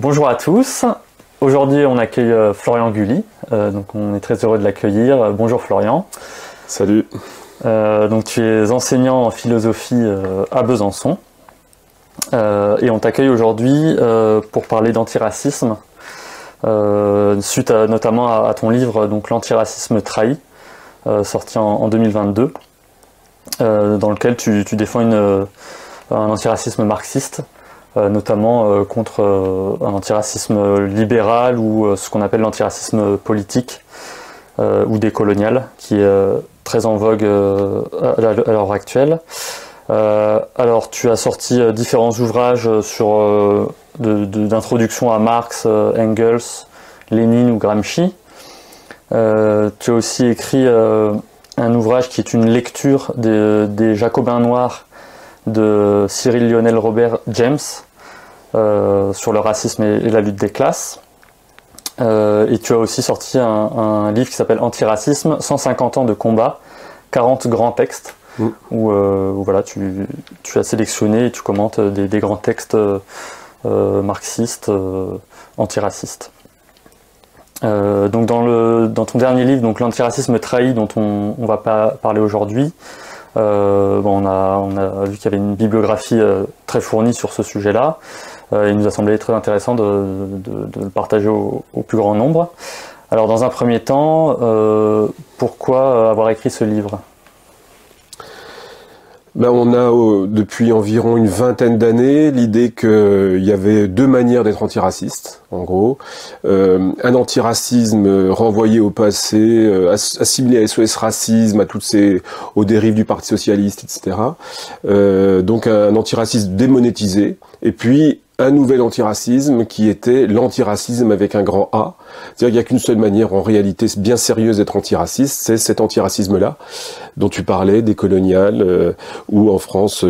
Bonjour à tous. Aujourd'hui, on accueille Florian Gully. Donc, on est très heureux de l'accueillir. Bonjour Florian. Salut. Donc, tu es enseignant en philosophie à Besançon. Et on t'accueille aujourd'hui pour parler d'antiracisme, suite notamment à ton livre donc L'antiracisme trahi, sorti en 2022, dans lequel tu défends un antiracisme marxiste, notamment contre un antiracisme libéral ou ce qu'on appelle l'antiracisme politique ou décolonial, qui est très en vogue à l'heure actuelle. Alors, tu as sorti différents ouvrages d'introduction à Marx, Engels, Lénine ou Gramsci. Tu as aussi écrit un ouvrage qui est une lecture des Jacobins noirs de Cyril Lionel Robert James sur le racisme et la lutte des classes. Et tu as aussi sorti un livre qui s'appelle Antiracisme, 150 ans de combat, 40 grands textes. Où voilà, tu as sélectionné et tu commentes des grands textes marxistes, antiracistes. Donc dans ton dernier livre, donc l'antiracisme trahi, dont on va pas parler aujourd'hui, on a vu qu'il y avait une bibliographie très fournie sur ce sujet-là. Il nous a semblé très intéressant de le partager au plus grand nombre. Alors dans un premier temps, pourquoi avoir écrit ce livre ? On a depuis environ une vingtaine d'années l'idée qu'il y avait deux manières d'être antiraciste, en gros. Un antiracisme renvoyé au passé, assimilé à SOS racisme, aux dérives du Parti socialiste, etc. Donc un antiracisme démonétisé. Et puis un nouvel antiracisme qui était l'antiracisme avec un grand A. C'est-à-dire qu'il n'y a qu'une seule manière, en réalité, bien sérieuse d'être antiraciste, c'est cet antiracisme-là, dont tu parlais, décolonial, ou en France,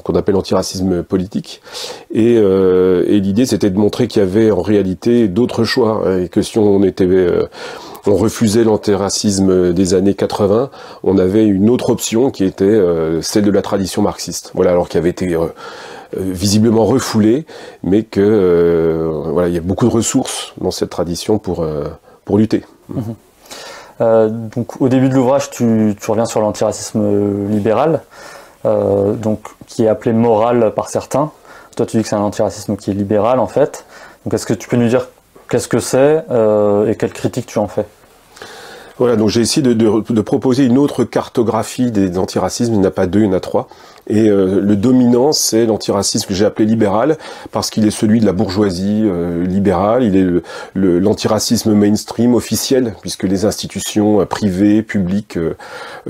qu'on appelle antiracisme politique. Et l'idée, c'était de montrer qu'il y avait en réalité d'autres choix, et que si on refusait l'antiracisme des années 80, on avait une autre option qui était celle de la tradition marxiste. Voilà, alors qui avait été visiblement refoulé, mais que voilà, il y a beaucoup de ressources dans cette tradition pour lutter. Donc au début de l'ouvrage, tu reviens sur l'antiracisme libéral, donc qui est appelé moral par certains. Toi, tu dis que c'est un antiracisme qui est libéral en fait. Donc est-ce que tu peux nous dire qu'est-ce que c'est et quelle critique tu en fais ? Voilà, donc j'ai essayé de proposer une autre cartographie des antiracismes. Il n'y en a pas deux, il y en a trois. Et le dominant, c'est l'antiracisme que j'ai appelé libéral, parce qu'il est celui de la bourgeoisie libérale. Il est l'antiracisme mainstream officiel, puisque les institutions privées, publiques,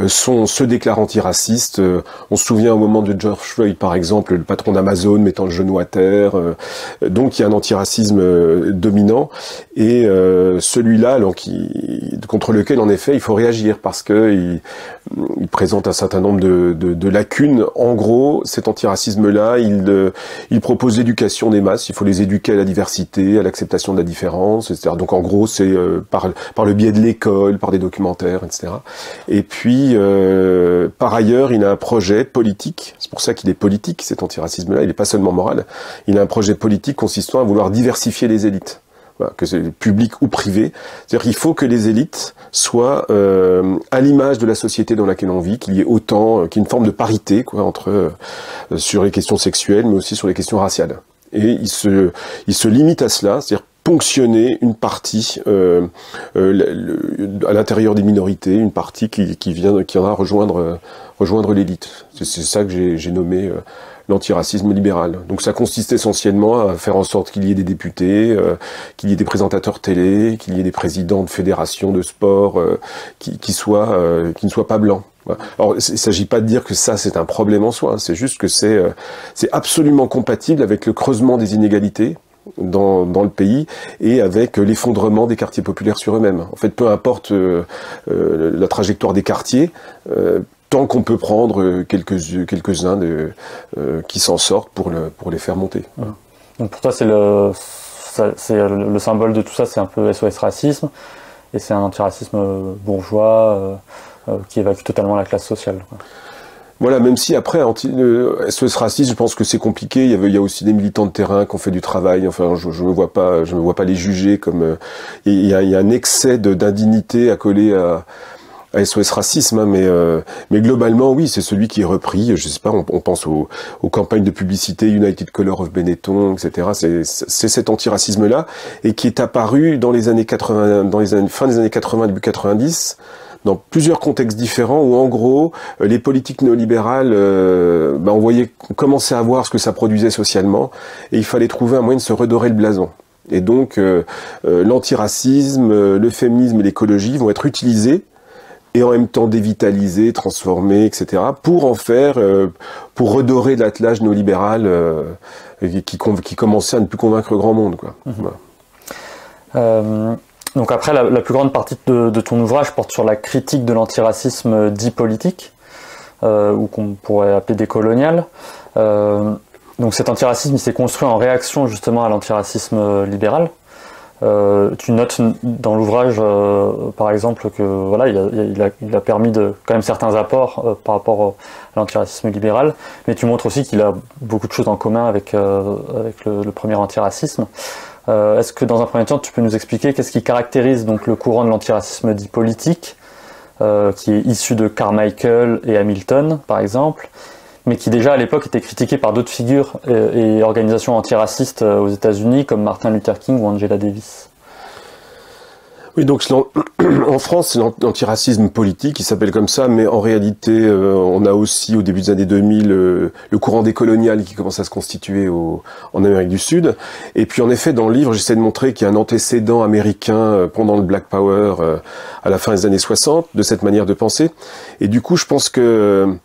se déclarent antiracistes. On se souvient au moment de George Floyd, par exemple, le patron d'Amazon mettant le genou à terre. Donc il y a un antiracisme dominant. Et celui-là, contre lequel, en effet, il faut réagir, parce que il présente un certain nombre de lacunes. En gros, cet antiracisme-là, il propose l'éducation des masses. Il faut les éduquer à la diversité, à l'acceptation de la différence, etc. Donc en gros, c'est par le biais de l'école, par des documentaires, etc. Et puis, par ailleurs, il a un projet politique. C'est pour ça qu'il est politique, cet antiracisme-là. Il n'est pas seulement moral. Il a un projet politique consistant à vouloir diversifier les élites. Que c'est public ou privé. C'est-à-dire qu'il faut que les élites soient à l'image de la société dans laquelle on vit, qu'il y ait qu'il y ait une forme de parité, sur les questions sexuelles, mais aussi sur les questions raciales. Et il se limite à cela, c'est-à-dire ponctionner une partie à l'intérieur des minorités, une partie qui viendra rejoindre l'élite. C'est ça que j'ai nommé l'antiracisme libéral. Donc ça consiste essentiellement à faire en sorte qu'il y ait des députés, qu'il y ait des présentateurs télé, qu'il y ait des présidents de fédérations de sport qui ne soient pas blancs. Alors, il ne s'agit pas de dire que ça c'est un problème en soi, c'est juste que c'est absolument compatible avec le creusement des inégalités dans le pays et avec l'effondrement des quartiers populaires sur eux-mêmes. En fait, peu importe la trajectoire des quartiers, tant qu'on peut prendre quelques-uns qui s'en sortent pour les faire monter. Donc pour toi, c'est le symbole de tout ça, c'est un peu SOS racisme, et c'est un antiracisme bourgeois qui évacue totalement la classe sociale. Voilà, même si après, SOS Racisme, je pense que c'est compliqué. Il y a aussi des militants de terrain qui ont fait du travail. Enfin, je me vois pas les juger comme. Il y a un excès d'indignité à coller à SOS Racisme, hein, mais globalement, oui, c'est celui qui est repris. Je sais pas, on pense aux campagnes de publicité United Color of Benetton, etc. C'est cet antiracisme-là, et qui est apparu dans les années 80, fin des années 80, début 90. Dans plusieurs contextes différents où en gros les politiques néolibérales on commençait à voir ce que ça produisait socialement et il fallait trouver un moyen de se redorer le blason. Et donc l'antiracisme, le féminisme et l'écologie vont être utilisés et en même temps dévitalisés, transformés, etc. pour en faire, pour redorer l'attelage néolibéral qui commençait à ne plus convaincre grand monde, quoi. Voilà. Donc après, la plus grande partie de ton ouvrage porte sur la critique de l'antiracisme dit politique, ou qu'on pourrait appeler décolonial. Donc cet antiracisme, il s'est construit en réaction justement à l'antiracisme libéral. Tu notes dans l'ouvrage, par exemple, que voilà, il a permis quand même certains apports par rapport à l'antiracisme libéral, mais tu montres aussi qu'il a beaucoup de choses en commun avec le premier antiracisme. Est-ce que dans un premier temps tu peux nous expliquer qu'est-ce qui caractérise donc le courant de l'antiracisme dit politique, qui est issu de Carmichael et Hamilton par exemple, mais qui déjà à l'époque était critiqué par d'autres figures et organisations antiracistes aux États-Unis comme Martin Luther King ou Angela Davis? Oui, donc en France, c'est l'antiracisme politique, il s'appelle comme ça, mais en réalité, on a aussi au début des années 2000 le courant décolonial qui commence à se constituer en Amérique du Sud. Et puis en effet, dans le livre, j'essaie de montrer qu'il y a un antécédent américain pendant le Black Power à la fin des années 60 de cette manière de penser. Et du coup, je pense que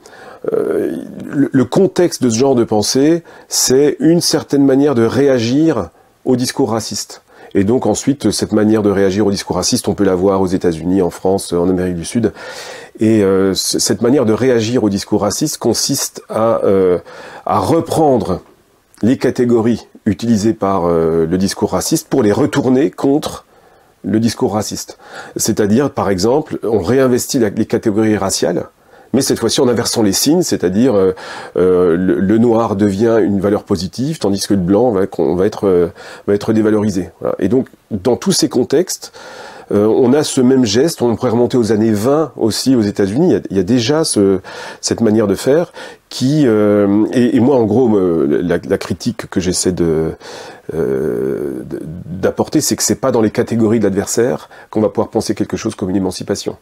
le contexte de ce genre de pensée, c'est une certaine manière de réagir au discours raciste. Et donc ensuite, cette manière de réagir au discours raciste, on peut la voir aux États-Unis, en France, en Amérique du Sud. Et cette manière de réagir au discours raciste consiste à reprendre les catégories utilisées par le discours raciste pour les retourner contre le discours raciste. C'est-à-dire, par exemple, on réinvestit les catégories raciales, mais cette fois-ci en inversant les signes, c'est-à-dire le noir devient une valeur positive, tandis que le blanc va être dévalorisé. Voilà. Et donc, dans tous ces contextes, on a ce même geste, on pourrait remonter aux années 20 aussi aux États-Unis, il y a déjà cette manière de faire qui... et moi, en gros, la critique que j'essaie d'apporter, c'est que c'est pas dans les catégories de l'adversaire qu'on va pouvoir penser quelque chose comme une émancipation.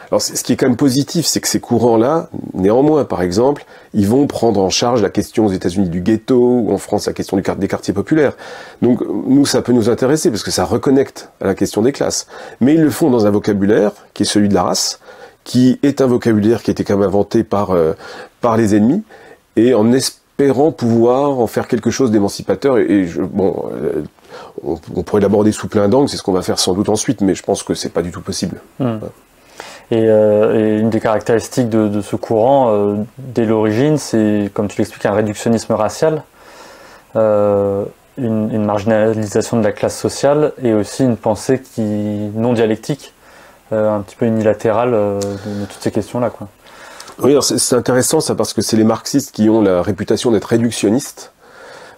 Alors, ce qui est quand même positif, c'est que ces courants-là, néanmoins, par exemple, ils vont prendre en charge la question aux États-Unis du ghetto, ou en France la question des quartiers populaires. Donc, nous, ça peut nous intéresser, parce que ça reconnecte à la question des classes. Mais ils le font dans un vocabulaire, qui est celui de la race, qui est un vocabulaire qui a été quand même inventé par les ennemis, et en espérant pouvoir en faire quelque chose d'émancipateur. On pourrait l'aborder sous plein d'angles, c'est ce qu'on va faire sans doute ensuite, mais je pense que c'est pas du tout possible. Et une des caractéristiques de ce courant, dès l'origine, c'est, comme tu l'expliques, un réductionnisme racial, une marginalisation de la classe sociale, et aussi une pensée non dialectique, un petit peu unilatérale de toutes ces questions-là, quoi. Oui, alors c'est intéressant ça, parce que c'est les marxistes qui ont la réputation d'être réductionnistes,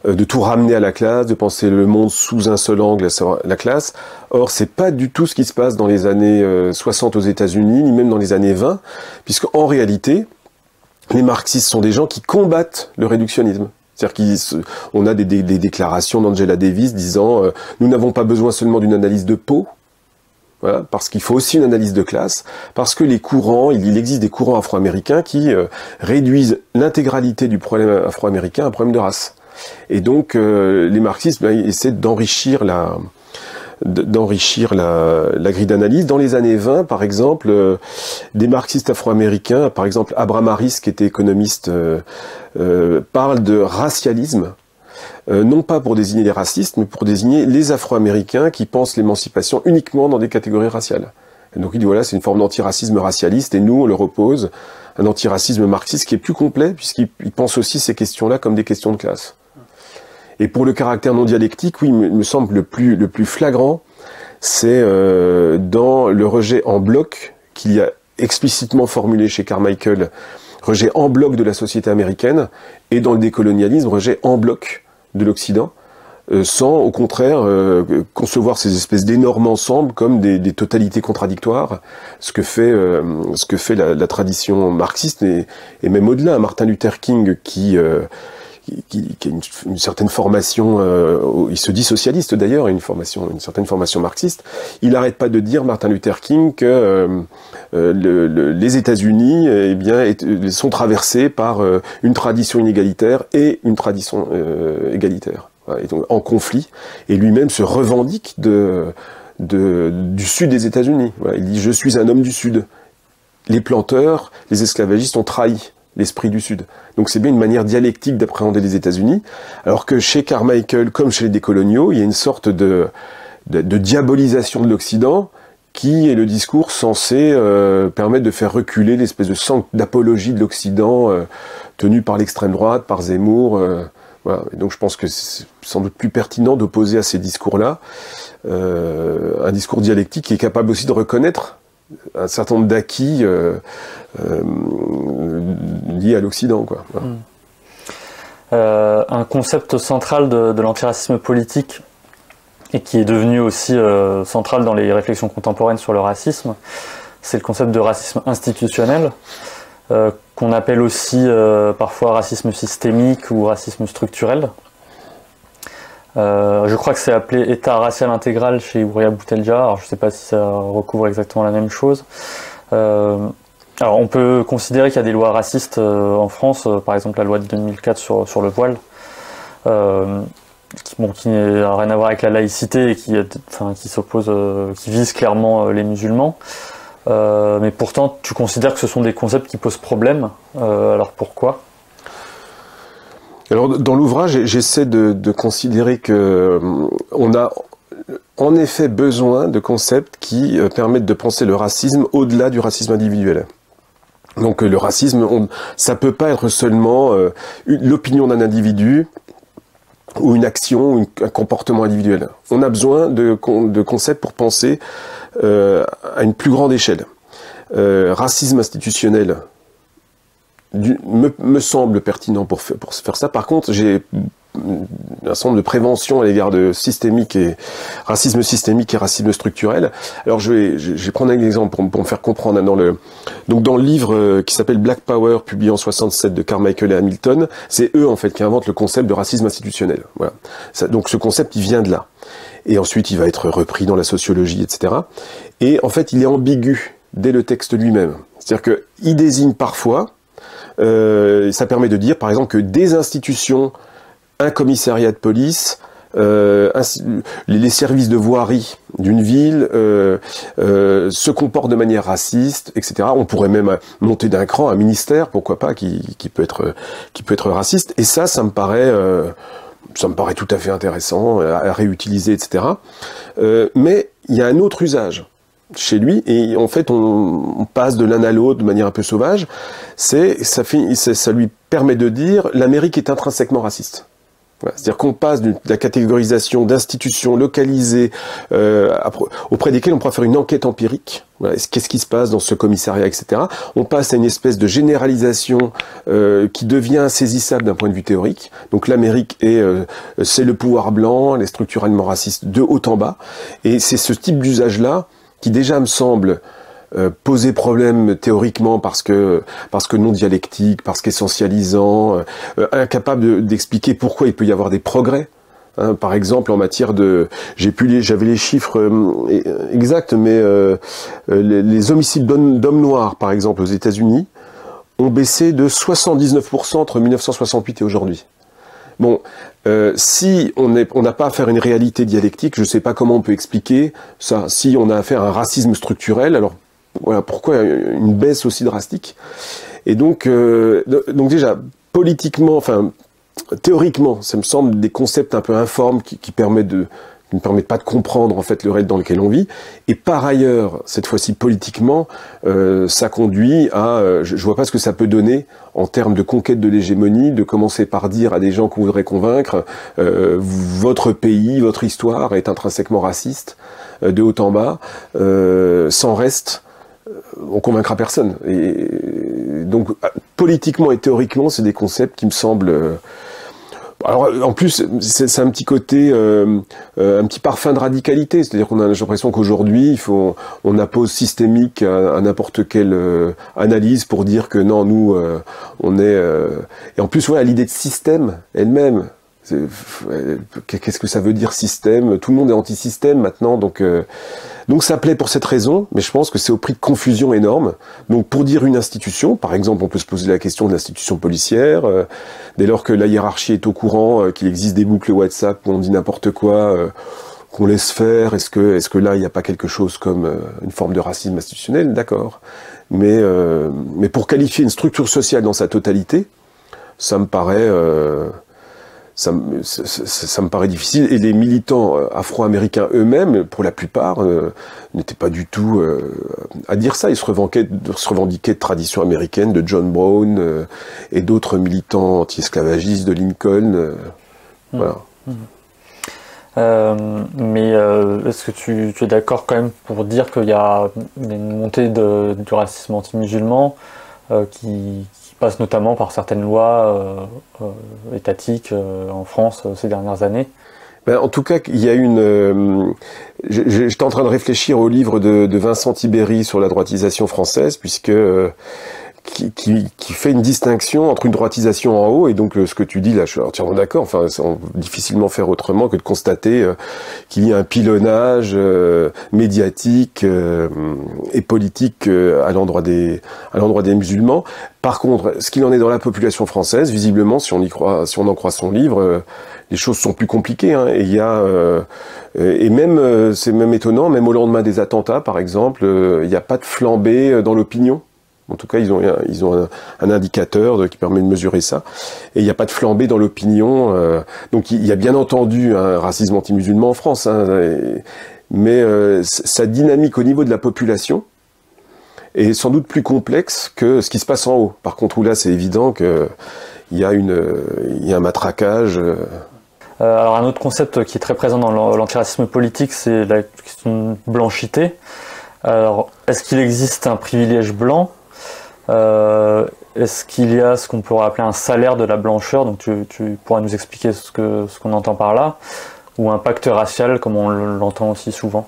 de tout ramener à la classe, de penser le monde sous un seul angle, à savoir la classe. Or, c'est pas du tout ce qui se passe dans les années 60 aux États-Unis, ni même dans les années 20, puisque en réalité, les marxistes sont des gens qui combattent le réductionnisme. C'est-à-dire qu'on a des déclarations d'Angela Davis disant nous n'avons pas besoin seulement d'une analyse de peau, voilà, parce qu'il faut aussi une analyse de classe, parce que il existe des courants afro-américains qui réduisent l'intégralité du problème afro-américain à un problème de race. Et donc les marxistes essaient d'enrichir la grille d'analyse. Dans les années 20, par exemple, des marxistes afro-américains, par exemple Abraham Harris, qui était économiste, parle de racialisme, non pas pour désigner les racistes, mais pour désigner les afro-américains qui pensent l'émancipation uniquement dans des catégories raciales. Et donc il dit voilà, c'est une forme d'antiracisme racialiste, et nous on leur oppose un antiracisme marxiste qui est plus complet, puisqu'il pense aussi ces questions-là comme des questions de classe. Et pour le caractère non dialectique, oui, il me semble le plus flagrant, c'est dans le rejet en bloc qu'il y a explicitement formulé chez Carmichael, rejet en bloc de la société américaine, et dans le décolonialisme, rejet en bloc de l'Occident, sans au contraire concevoir ces espèces d'énormes ensembles comme des totalités contradictoires, ce que fait la tradition marxiste, et même au-delà. Martin Luther King qui a une certaine formation, il se dit socialiste d'ailleurs, une certaine formation marxiste, il n'arrête pas de dire, Martin Luther King, que les États-Unis sont traversés par une tradition inégalitaire et une tradition égalitaire, et donc en conflit, et lui-même se revendique du sud des États-Unis. Voilà, il dit « Je suis un homme du sud ». Les planteurs, les esclavagistes ont trahi l'esprit du Sud. Donc c'est bien une manière dialectique d'appréhender les États-Unis, alors que chez Carmichael, comme chez les décoloniaux, il y a une sorte de diabolisation de l'Occident, qui est le discours censé permettre de faire reculer l'espèce d'apologie de l'Occident tenue par l'extrême droite, par Zemmour. Voilà. Et donc je pense que c'est sans doute plus pertinent d'opposer à ces discours-là un discours dialectique qui est capable aussi de reconnaître un certain nombre d'acquis liés à l'Occident, quoi. Voilà. Un concept central de l'antiracisme politique, et qui est devenu aussi central dans les réflexions contemporaines sur le racisme, c'est le concept de racisme institutionnel, qu'on appelle aussi parfois racisme systémique ou racisme structurel. Je crois que c'est appelé état racial intégral chez Houriya Boutelja. Alors je ne sais pas si ça recouvre exactement la même chose. Alors on peut considérer qu'il y a des lois racistes en France, par exemple la loi de 2004 sur le voile, qui n'a rien à voir avec la laïcité et qui s'oppose, qui vise clairement les musulmans. Mais pourtant tu considères que ce sont des concepts qui posent problème. Alors pourquoi ? Alors, dans l'ouvrage, j'essaie de considérer que on a en effet besoin de concepts qui permettent de penser le racisme au-delà du racisme individuel. Donc, le racisme, ça peut pas être seulement l'opinion d'un individu ou une action, ou un comportement individuel. On a besoin de concepts pour penser à une plus grande échelle. Racisme institutionnel me semble pertinent pour faire ça. Par contre, j'ai un certain nombre de préventions à l'égard de racisme systémique et racisme structurel. Alors je vais prendre un exemple pour me faire comprendre. Donc dans le livre qui s'appelle Black Power, publié en 67 de Carmichael et Hamilton, c'est eux en fait qui inventent le concept de racisme institutionnel. Voilà. Donc ce concept, il vient de là. Et ensuite, il va être repris dans la sociologie, etc. Et en fait, il est ambigu dès le texte lui-même. C'est-à-dire qu'il désigne parfois, ça permet de dire, par exemple, que des institutions, un commissariat de police, les services de voirie d'une ville se comportent de manière raciste, etc. On pourrait même monter d'un cran un ministère, pourquoi pas, qui peut être raciste. Et ça me paraît tout à fait intéressant à réutiliser, etc. Mais il y a un autre usage chez lui, et en fait on passe de l'un à l'autre de manière un peu sauvage. Ça lui permet de dire l'Amérique est intrinsèquement raciste. Voilà. C'est-à-dire qu'on passe de la catégorisation d'institutions localisées auprès desquelles on pourra faire une enquête empirique. Voilà. Qu'est-ce qui se passe dans ce commissariat, etc. On passe à une espèce de généralisation qui devient insaisissable d'un point de vue théorique. Donc l'Amérique c'est le pouvoir blanc, elle est structurellement raciste de haut en bas. Et c'est ce type d'usage-là qui déjà me semble poser problème théoriquement parce que non dialectique, parce qu'essentialisant, incapable d'expliquer pourquoi il peut y avoir des progrès. Hein, par exemple, en matière j'avais les chiffres exacts, mais les homicides d'hommes noirs, par exemple, aux États-Unis, ont baissé de 79% entre 1968 et aujourd'hui. Bon, si on n'a pas affaire à une réalité dialectique, je ne sais pas comment on peut expliquer ça. Si on a affaire à un racisme structurel, alors voilà pourquoi une baisse aussi drastique. Et donc déjà politiquement, enfin théoriquement, ça me semble des concepts un peu informes qui ne permettent pas de comprendre en fait le réel dans lequel on vit. Et par ailleurs, cette fois-ci politiquement, ça conduit à, je vois pas ce que ça peut donner en termes de conquête de l'hégémonie, de commencer par dire à des gens qu'on voudrait convaincre, votre pays, votre histoire est intrinsèquement raciste, de haut en bas, sans reste. on convaincra personne. Et donc, politiquement et théoriquement, c'est des concepts qui me semblent... alors, en plus, c'est un petit côté, un petit parfum de radicalité. C'est-à-dire qu'on a l'impression qu'aujourd'hui, on appose systémique à n'importe quelle analyse pour dire que non, nous, on est... Et en plus, voilà, l'idée de système elle-même, qu'est-ce que ça veut dire système? Tout le monde est anti-système maintenant, donc ça plaît pour cette raison, mais je pense que c'est au prix de confusion énorme. Donc pour dire une institution, par exemple, on peut se poser la question de l'institution policière, dès lors que la hiérarchie est au courant, qu'il existe des boucles WhatsApp où on dit n'importe quoi, qu'on laisse faire, est-ce que là il n'y a pas quelque chose comme une forme de racisme institutionnel? D'accord. Mais pour qualifier une structure sociale dans sa totalité, ça me paraît... ça me paraît difficile, et les militants afro-américains eux-mêmes, pour la plupart, n'étaient pas du tout à dire ça. Ils se revendiquaient de tradition américaine, de John Brown et d'autres militants anti-esclavagistes, de Lincoln. Voilà. Mais est-ce que tu es d'accord quand même pour dire qu'il y a une montée du racisme anti-musulman qui passe notamment par certaines lois étatiques en France ces dernières années? En tout cas, il y a une... J'étais en train de réfléchir au livre de Vincent Tibéri sur la droitisation française, puisque... Qui fait une distinction entre une droitisation en haut et donc ce que tu dis là, je suis entièrement d'accord. Enfin, on peut difficilement faire autrement que de constater qu'il y a un pilonnage médiatique et politique à l'endroit des musulmans. Par contre, ce qu'il en est dans la population française, visiblement, si on en croit son livre, les choses sont plus compliquées. Hein, et il y a et même c'est même étonnant, même au lendemain des attentats, par exemple, il n'y a pas de flambée dans l'opinion. En tout cas, ils ont un indicateur qui permet de mesurer ça. Et il n'y a pas de flambée dans l'opinion. Donc il y a bien entendu un racisme anti-musulman en France. Hein, mais sa dynamique au niveau de la population est sans doute plus complexe que ce qui se passe en haut. Par contre, où là, c'est évident qu'il y a un matraquage. Alors un autre concept qui est très présent dans l'antiracisme politique, c'est la question de blanchité. Alors, est-ce qu'il existe un privilège blanc ? Est-ce qu'il y a ce qu'on pourrait appeler un salaire de la blancheur? Donc tu pourras nous expliquer ce qu'on entend par là, ou un pacte racial comme on l'entend aussi souvent?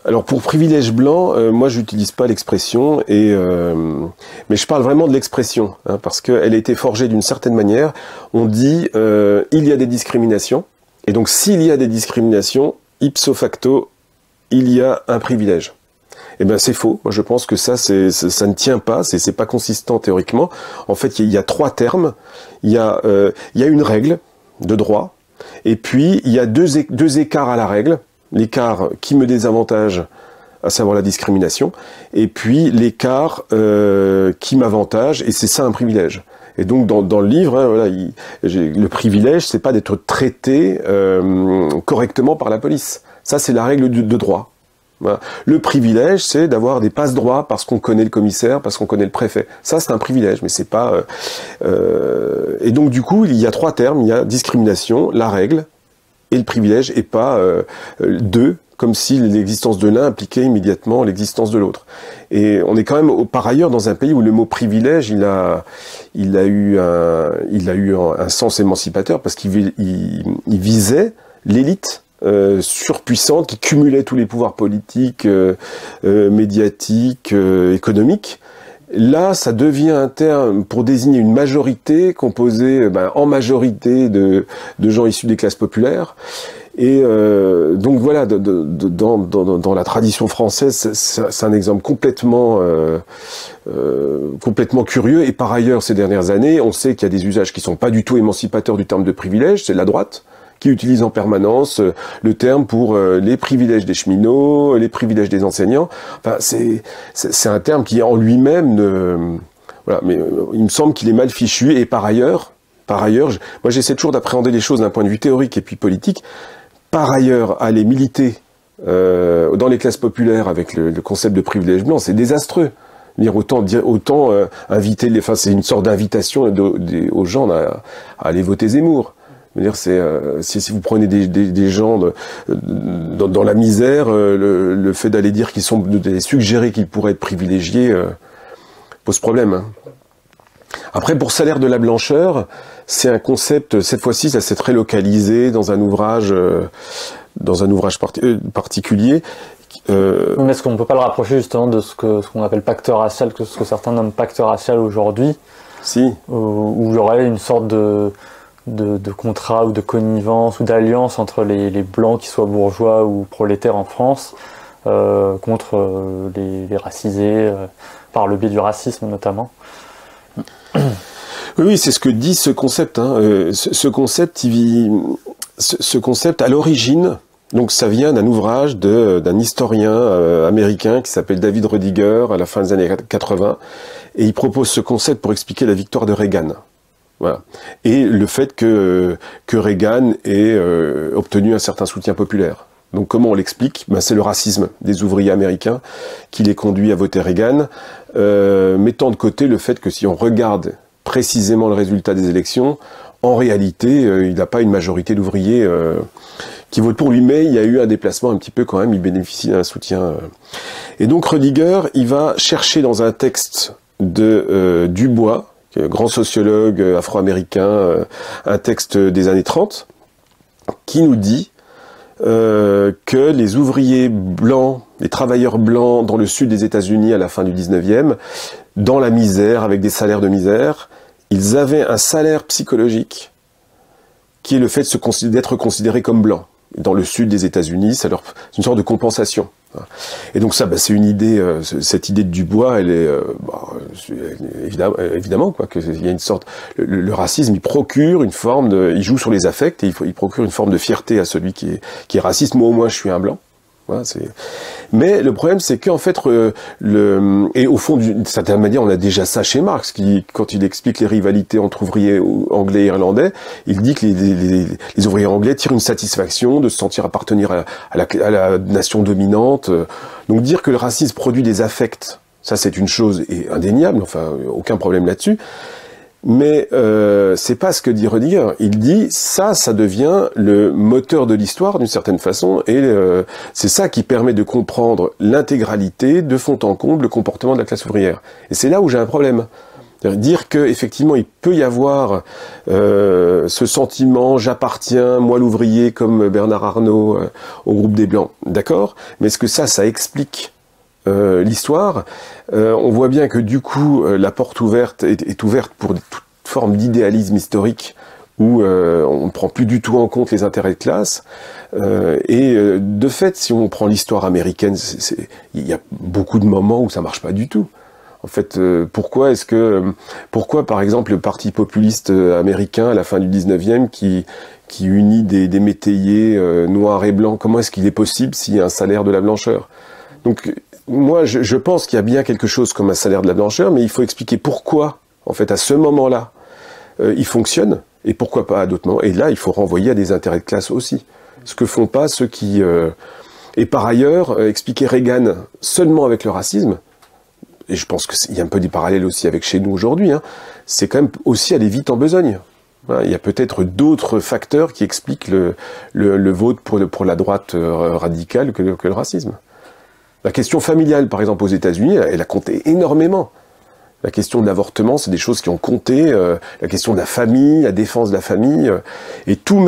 Alors pour privilège blanc, moi j'utilise pas l'expression, mais je parle vraiment de l'expression, hein, parce qu'elle a été forgée d'une certaine manière. On dit il y a des discriminations, et donc s'il y a des discriminations, ipso facto, il y a un privilège. Eh ben c'est faux. Moi je pense que ça ne tient pas, c'est pas consistant théoriquement. En fait, il y a trois termes. Il y a une règle de droit, et puis il y a deux écarts à la règle. L'écart qui me désavantage, à savoir la discrimination, et puis l'écart qui m'avantage, et c'est ça un privilège. Et donc dans le livre, hein, voilà, le privilège, c'est pas d'être traité correctement par la police. Ça c'est la règle de droit. Voilà. Le privilège, c'est d'avoir des passe-droits parce qu'on connaît le commissaire, parce qu'on connaît le préfet. Ça, c'est un privilège, mais c'est pas... Et donc, du coup, il y a trois termes. Il y a discrimination, la règle et le privilège, et pas deux, comme si l'existence de l'un impliquait immédiatement l'existence de l'autre. Et on est quand même, par ailleurs, dans un pays où le mot privilège, il a eu un sens émancipateur, parce qu'il visait l'élite surpuissante qui cumulait tous les pouvoirs politiques, médiatiques, économiques. Là, ça devient un terme pour désigner une majorité composée en majorité de gens issus des classes populaires. Et donc voilà, dans la tradition française, c'est un exemple complètement curieux. Et par ailleurs, ces dernières années, on sait qu'il y a des usages qui sont pas du tout émancipateurs du terme de privilège, c'est de la droite qui utilise en permanence le terme pour les privilèges des cheminots, les privilèges des enseignants. Enfin, c'est un terme qui en lui-même voilà, mais il me semble qu'il est mal fichu. Et par ailleurs, moi j'essaie toujours d'appréhender les choses d'un point de vue théorique et puis politique. Par ailleurs, aller militer dans les classes populaires avec le concept de privilège blanc, c'est désastreux. Autant inviter, enfin c'est une sorte d'invitation aux gens à aller voter Zemmour. C'est-à-dire, si vous prenez des gens dans la misère, le fait d'aller dire qu'ils sont, d'aller suggérer qu'ils pourraient être privilégiés, pose problème. Hein. Après, pour salaire de la blancheur, c'est un concept, cette fois-ci, ça s'est très localisé dans un ouvrage particulier. Est-ce qu'on ne peut pas le rapprocher justement de ce qu'on appelle pacte racial, ce que certains nomment pacte racial aujourd'hui, si. Où il y aurait une sorte de contrat ou de connivence ou d'alliance entre les blancs qui soient bourgeois ou prolétaires en France contre les racisés par le biais du racisme notamment. Oui, c'est ce que dit ce concept. Hein. Ce concept à l'origine, donc ça vient d'un ouvrage d'un historien américain qui s'appelle David Rudiger à la fin des années 80, et il propose ce concept pour expliquer la victoire de Reagan. Voilà. Et le fait que Reagan ait obtenu un certain soutien populaire. Donc comment on l'explique? C'est le racisme des ouvriers américains qui les conduit à voter Reagan, mettant de côté le fait que si on regarde précisément le résultat des élections, en réalité, il n'a pas une majorité d'ouvriers qui votent pour lui, mais il y a eu un déplacement un petit peu quand même, il bénéficie d'un soutien. Et donc Rudiger, il va chercher dans un texte de Dubois, grand sociologue afro-américain, un texte des années 30, qui nous dit que les ouvriers blancs, les travailleurs blancs dans le sud des États-Unis à la fin du 19e, dans la misère, avec des salaires de misère, ils avaient un salaire psychologique qui est le fait d'être considérés comme blancs. Dans le sud des États-Unis, c'est une sorte de compensation. Et donc ça, c'est une idée, cette idée de Dubois, elle est évidemment quoi, qu'il y a une sorte, le racisme, il procure une forme il joue sur les affects et il procure une forme de fierté à celui qui est raciste. Moi au moins, je suis un blanc. Voilà, mais le problème, c'est qu'en fait, et au fond, d'une certaine manière, on a déjà ça chez Marx, qui, quand il explique les rivalités entre ouvriers anglais et irlandais, il dit que les ouvriers anglais tirent une satisfaction de se sentir appartenir à la nation dominante. Donc dire que le racisme produit des affects, ça c'est une chose indéniable, enfin, aucun problème là-dessus. Mais c'est pas ce que dit Rudiger. Il dit ça devient le moteur de l'histoire d'une certaine façon, et c'est ça qui permet de comprendre l'intégralité, de fond en comble, le comportement de la classe ouvrière. Et c'est là où j'ai un problème. Dire que effectivement il peut y avoir ce sentiment j'appartiens, moi l'ouvrier, comme Bernard Arnault au groupe des Blancs, d'accord, mais est-ce que ça explique l'histoire? On voit bien que du coup la porte ouverte est ouverte pour toute forme d'idéalisme historique où on ne prend plus du tout en compte les intérêts de classe, et de fait, si on prend l'histoire américaine, il y a beaucoup de moments où ça marche pas du tout. En fait, pourquoi par exemple le parti populiste américain à la fin du 19e qui unit des métayers noirs et blancs, comment est-ce qu'il est possible s'il y a un salaire de la blancheur? Donc moi, je pense qu'il y a bien quelque chose comme un salaire de la blancheur, mais il faut expliquer pourquoi, en fait, à ce moment-là, il fonctionne, et pourquoi pas à d'autres moments. Et là, il faut renvoyer à des intérêts de classe aussi. Ce que font pas ceux qui... Et par ailleurs, expliquer Reagan seulement avec le racisme, et je pense qu'il y a un peu des parallèles aussi avec chez nous aujourd'hui, hein, c'est quand même aussi aller vite en besogne. Voilà, il y a peut-être d'autres facteurs qui expliquent le vote pour la droite radicale que le racisme. La question familiale, par exemple, aux États-Unis, elle a compté énormément. La question de l'avortement, c'est des choses qui ont compté. La question de la famille, la défense de la famille, et tout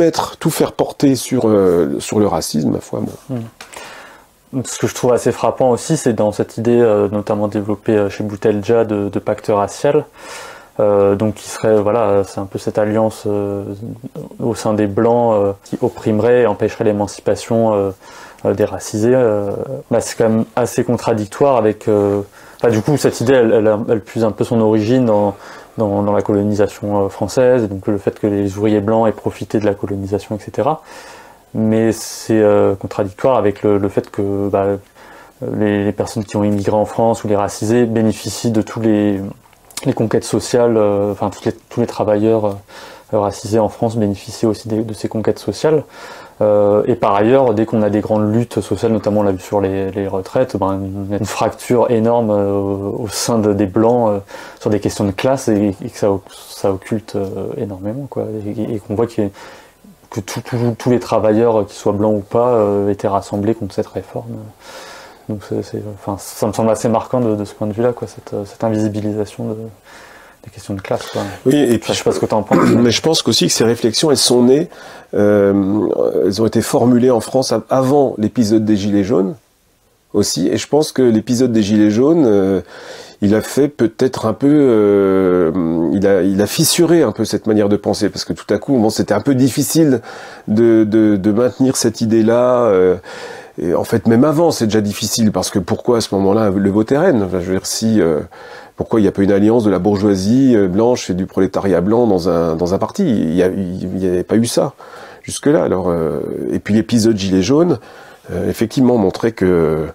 faire porter sur le racisme, ma foi. Bon. Ce que je trouve assez frappant aussi, c'est dans cette idée, notamment développée chez Boutelja, de pacte racial. Donc qui serait, voilà, c'est un peu cette alliance au sein des Blancs qui opprimerait et empêcherait l'émancipation des racisés. C'est quand même assez contradictoire avec... du coup, cette idée, elle puise un peu son origine dans la colonisation française, et donc le fait que les ouvriers blancs aient profité de la colonisation, etc. Mais c'est contradictoire avec le fait que les personnes qui ont immigré en France ou les racisés bénéficient de tous les conquêtes sociales, tous les travailleurs racisés en France bénéficient aussi de ces conquêtes sociales. Et par ailleurs, dès qu'on a des grandes luttes sociales, notamment on l'a vu sur les retraites, il y a une fracture énorme au sein des Blancs sur des questions de classe, et que ça occulte énormément, quoi. Et qu'on voit qu'il que tous les travailleurs, qu'ils soient blancs ou pas, étaient rassemblés contre cette réforme. Donc ça me semble assez marquant de ce point de vue-là, quoi, cette invisibilisation des questions de classe, quoi. Oui, et puis je sais pas ce que tu en penses. Mais je pense qu'aussi que ces réflexions, elles sont nées, elles ont été formulées en France avant l'épisode des Gilets jaunes aussi, et je pense que l'épisode des Gilets jaunes, il a fait peut-être un peu, il a fissuré un peu cette manière de penser, parce que tout à coup, bon, c'était un peu difficile de maintenir cette idée-là. Et en fait, même avant, c'est déjà difficile, parce que pourquoi à ce moment-là le vote RN? Enfin, je veux dire, pourquoi il n'y a pas une alliance de la bourgeoisie blanche et du prolétariat blanc dans un parti? Il n'y avait pas eu ça jusque-là. Alors, et puis l'épisode Gilets jaunes, effectivement, montrait que...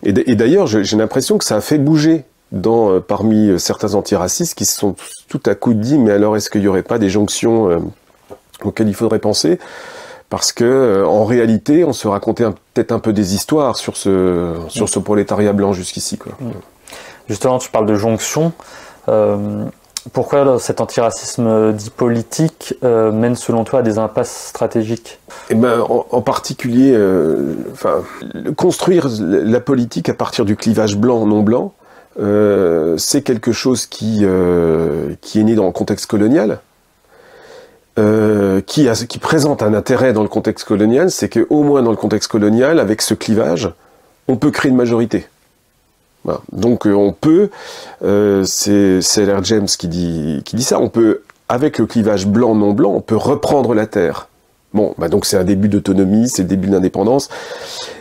Et d'ailleurs, j'ai l'impression que ça a fait bouger parmi certains antiracistes qui se sont tout à coup dit, mais alors est-ce qu'il n'y aurait pas des jonctions auxquelles il faudrait penser? Parce que en réalité, on se racontait peut-être un peu des histoires sur ce prolétariat blanc jusqu'ici, quoi. Justement, tu parles de jonction. Pourquoi cet antiracisme dit politique mène selon toi à des impasses stratégiques? Eh ben, en particulier, construire la politique à partir du clivage blanc-non blanc, c'est quelque chose qui est né dans le contexte colonial. Qui présente un intérêt dans le contexte colonial, c'est qu'au moins dans le contexte colonial, avec ce clivage, on peut créer une majorité. Voilà. Donc on peut, c'est L.R. James qui dit ça, on peut, avec le clivage blanc-non blanc, on peut reprendre la terre. Bon, bah donc c'est un début d'autonomie, c'est le début de l'indépendance.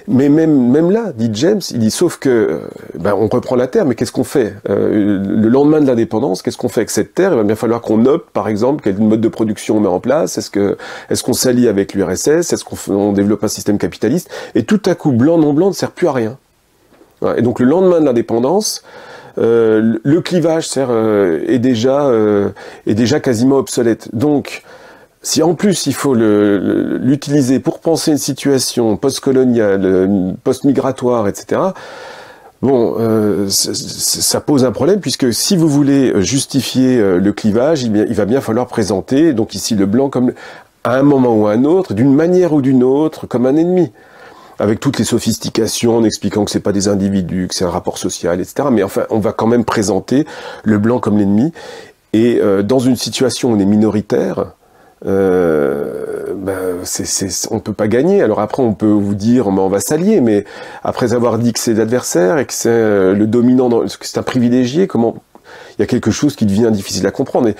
Mais même là, dit James, il dit sauf que on reprend la terre, mais qu'est-ce qu'on fait le lendemain de l'indépendance, qu'est-ce qu'on fait avec cette terre? Il va bien falloir qu'on opte, par exemple, quel mode de production on met en place. Est-ce qu'on s'allie avec l'URSS? Est-ce qu'on développe un système capitaliste? Et tout à coup, blanc non blanc ne sert plus à rien. Voilà. Et donc le lendemain de l'indépendance, le clivage est déjà quasiment obsolète. Donc si en plus il faut l'utiliser pour penser une situation post-coloniale, post-migratoire, etc., bon, ça pose un problème, puisque si vous voulez justifier le clivage, il va bien falloir présenter, donc ici le blanc, comme à un moment ou à un autre, d'une manière ou d'une autre, comme un ennemi. Avec toutes les sophistications, en expliquant que c'est pas des individus, que c'est un rapport social, etc. Mais enfin, on va quand même présenter le blanc comme l'ennemi. Et dans une situation où on est minoritaire, on peut pas gagner. Alors après, on peut vous dire, on va s'allier, mais après avoir dit que c'est l'adversaire et que c'est le dominant, que c'est un privilégié, il y a quelque chose qui devient difficile à comprendre.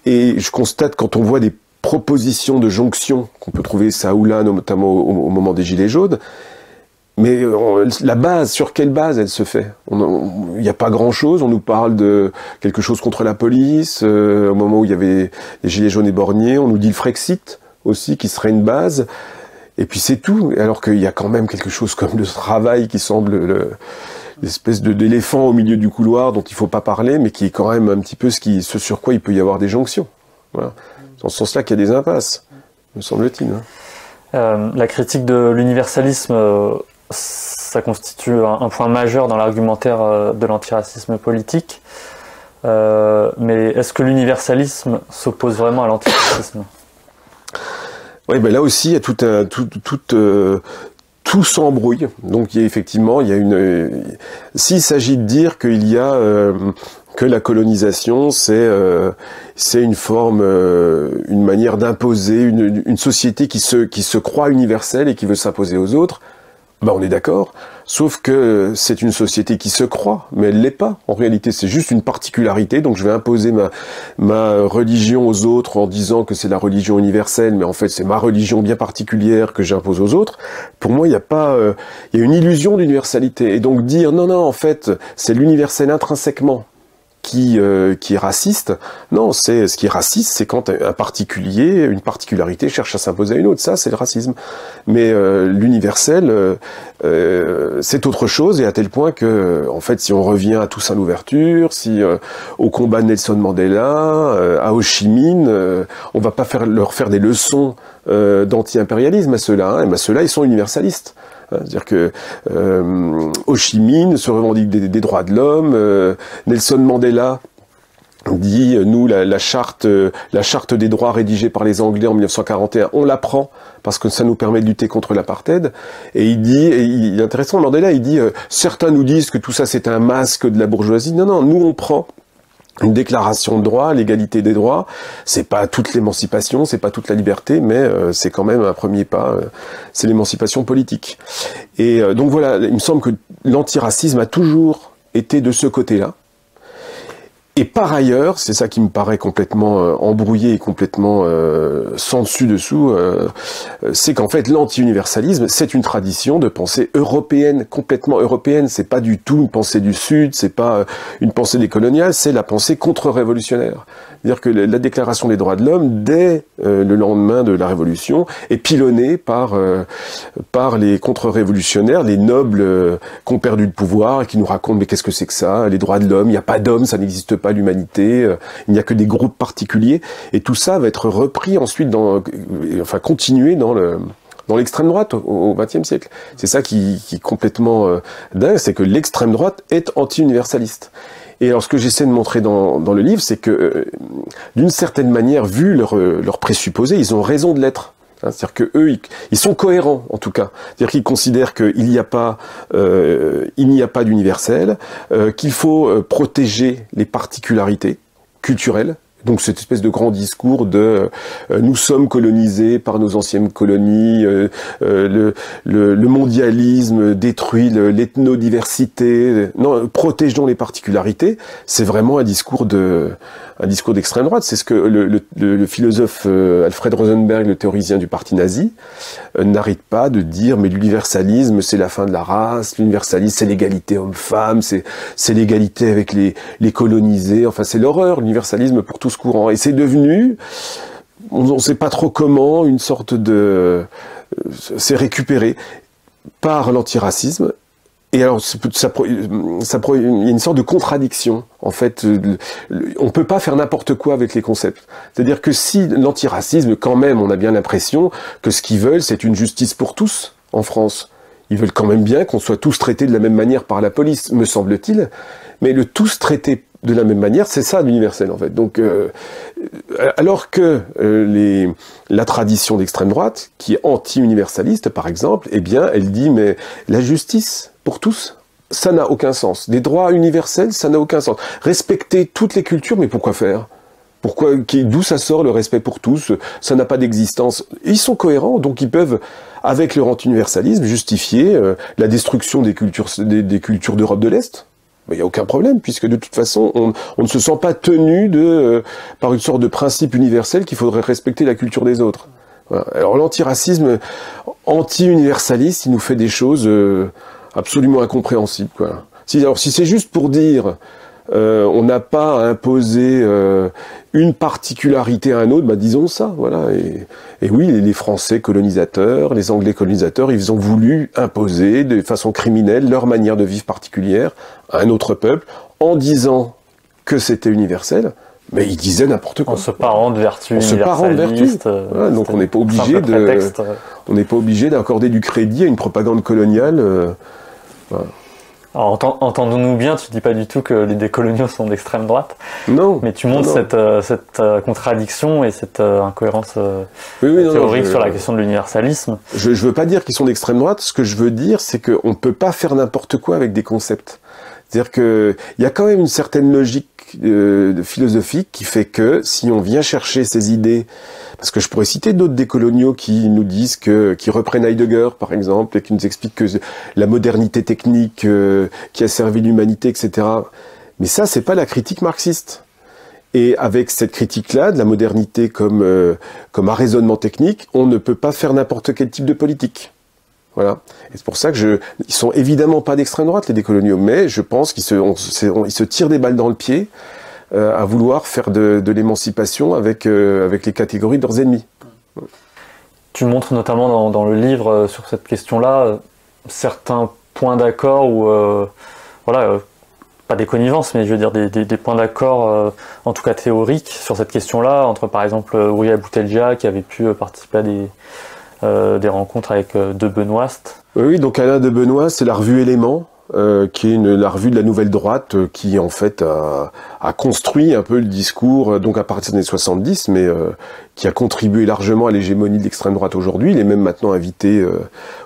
Et je constate, quand on voit des propositions de jonction, qu'on peut trouver ça ou là, notamment au moment des Gilets jaunes, mais la base, sur quelle base elle se fait? Il n'y a pas grand-chose, on nous parle de quelque chose contre la police, au moment où il y avait les Gilets jaunes et borniers, on nous dit le Frexit aussi, qui serait une base, et puis c'est tout, alors qu'il y a quand même quelque chose comme le travail qui semble l'espèce d'éléphant au milieu du couloir dont il ne faut pas parler, mais qui est quand même un petit peu ce sur quoi il peut y avoir des jonctions. Voilà. Dans ce sens-là qu'il y a des impasses, me semble-t-il. La critique de l'universalisme, ça constitue un point majeur dans l'argumentaire de l'antiracisme politique. Mais est-ce que l'universalisme s'oppose vraiment à l'antiracisme? Oui, là aussi, il y a tout s'embrouille. Donc effectivement, il y a s'il s'agit de dire qu'il y a que la colonisation, c'est une forme, une manière d'imposer une société qui se croit universelle et qui veut s'imposer aux autres, on est d'accord. Sauf que c'est une société qui se croit, mais elle l'est pas. En réalité, c'est juste une particularité. Donc je vais imposer ma religion aux autres en disant que c'est la religion universelle, mais en fait c'est ma religion bien particulière que j'impose aux autres. Pour moi, il y a une illusion d'universalité. Et donc dire non, en fait, c'est l'universel intrinsèquement qui est raciste. Non, ce qui est raciste, c'est quand un particulier, une particularité cherche à s'imposer à une autre. Ça, c'est le racisme. Mais l'universel, c'est autre chose, et à tel point que, en fait, si on revient à Toussaint Louverture, au combat de Nelson Mandela, à Ho Chi Minh, on va pas leur faire des leçons d'anti-impérialisme à ceux-là. Et ceux-là, ils sont universalistes. C'est-à-dire que Ho Chi Minh se revendique des droits de l'homme, Nelson Mandela dit, nous, la charte des droits rédigée par les Anglais en 1941, on la prend parce que ça nous permet de lutter contre l'apartheid. Et il est intéressant, Mandela, il dit, certains nous disent que tout ça c'est un masque de la bourgeoisie. Non, non, nous on prend une déclaration de droits, l'égalité des droits. C'est pas toute l'émancipation, c'est pas toute la liberté, mais c'est quand même un premier pas. C'est l'émancipation politique. Et donc voilà, il me semble que l'antiracisme a toujours été de ce côté-là. Et par ailleurs, c'est ça qui me paraît complètement embrouillé et complètement sans dessus-dessous, c'est qu'en fait l'anti-universalisme, c'est une tradition de pensée européenne, complètement européenne. C'est pas du tout une pensée du Sud, c'est pas une pensée des coloniales, c'est la pensée contre-révolutionnaire. C'est-à-dire que la Déclaration des droits de l'homme, dès le lendemain de la Révolution, est pilonnée par les contre-révolutionnaires, les nobles qui ont perdu le pouvoir et qui nous racontent mais qu'est-ce que c'est que ça, les droits de l'homme, il n'y a pas d'homme, ça n'existe pas l'humanité, il n'y a que des groupes particuliers, et tout ça va être repris ensuite continuer dans l'extrême droite au XXe siècle. C'est ça qui est complètement dingue, c'est que l'extrême droite est anti-universaliste. Et alors ce que j'essaie de montrer dans le livre, c'est que d'une certaine manière, vu leur présupposé, ils ont raison de l'être. C'est-à-dire que eux, ils sont cohérents en tout cas. C'est-à-dire qu'ils considèrent qu'il n'y a pas d'universel, qu'il faut protéger les particularités culturelles. Donc cette espèce de grand discours de nous sommes colonisés par nos anciennes colonies, le mondialisme détruit l'ethnodiversité. Non, protégeons les particularités. C'est vraiment un discours d'extrême droite. C'est ce que le philosophe Alfred Rosenberg, le théoricien du parti nazi, n'arrête pas de dire mais l'universalisme c'est la fin de la race, l'universalisme c'est l'égalité homme-femme, c'est l'égalité avec les colonisés. Enfin c'est l'horreur, l'universalisme pour tous courant. Et c'est devenu, on ne sait pas trop comment, une sorte de... c'est récupéré par l'antiracisme. Et alors, il y a une sorte de contradiction. En fait, on peut pas faire n'importe quoi avec les concepts. C'est-à-dire que si l'antiracisme, quand même, on a bien l'impression que ce qu'ils veulent, c'est une justice pour tous en France. Ils veulent quand même bien qu'on soit tous traités de la même manière par la police, me semble-t-il. Mais le tous traité de la même manière, c'est ça l'universel en fait. Donc, alors que la tradition d'extrême droite, qui est anti-universaliste par exemple, eh bien, elle dit mais la justice pour tous, ça n'a aucun sens. Des droits universels, ça n'a aucun sens. Respecter toutes les cultures, mais pourquoi faire ? D'où ça sort le respect pour tous ? Ça n'a pas d'existence. Ils sont cohérents, donc ils peuvent, avec leur anti-universalisme, justifier la destruction des cultures d'Europe de l'Est. Il n'y a aucun problème, puisque de toute façon, on ne se sent pas tenu par une sorte de principe universel qu'il faudrait respecter la culture des autres. Voilà. Alors l'antiracisme anti-universaliste, il nous fait des choses absolument incompréhensibles, quoi. Si c'est juste pour dire on n'a pas à imposer une particularité à un autre, bah disons ça, voilà. Et oui, les Français colonisateurs, les Anglais colonisateurs, ils ont voulu imposer de façon criminelle leur manière de vivre particulière à un autre peuple, en disant que c'était universel, mais ils disaient n'importe quoi. En se parant de vertu universaliste. Voilà, donc on n'est pas obligé d'accorder du crédit à une propagande coloniale. Voilà. Alors, entendons-nous bien, tu dis pas du tout que les décoloniaux sont d'extrême droite. Non. Mais tu montres cette contradiction et cette incohérence théorique sur la question de l'universalisme. Je veux pas dire qu'ils sont d'extrême droite. Ce que je veux dire, c'est qu'on peut pas faire n'importe quoi avec des concepts. C'est-à-dire que il y a quand même une certaine logique philosophique qui fait que si on vient chercher ces idées, parce que je pourrais citer d'autres décoloniaux qui nous disent qui reprennent Heidegger par exemple et qui nous expliquent que la modernité technique qui a servi l'humanité, etc. Mais ça, c'est pas la critique marxiste. Et avec cette critique-là de la modernité comme un raisonnement technique, on ne peut pas faire n'importe quel type de politique. Voilà. Et c'est pour ça que ils sont évidemment pas d'extrême droite, les décoloniaux, mais je pense qu'ils se tirent des balles dans le pied à vouloir faire de l'émancipation avec les catégories de leurs ennemis. Tu montres notamment dans le livre sur cette question-là certains points d'accord ou pas des connivences, mais je veux dire des points d'accord, en tout cas théoriques, sur cette question-là, entre par exemple Ouria Bouteldia qui avait pu participer à des rencontres avec De Benoist. Oui, donc Alain De Benoist, c'est la revue Éléments, qui est la revue de la Nouvelle Droite, qui en fait a construit un peu le discours, donc à partir des années 70, mais qui a contribué largement à l'hégémonie de l'extrême droite aujourd'hui. Il est même maintenant invité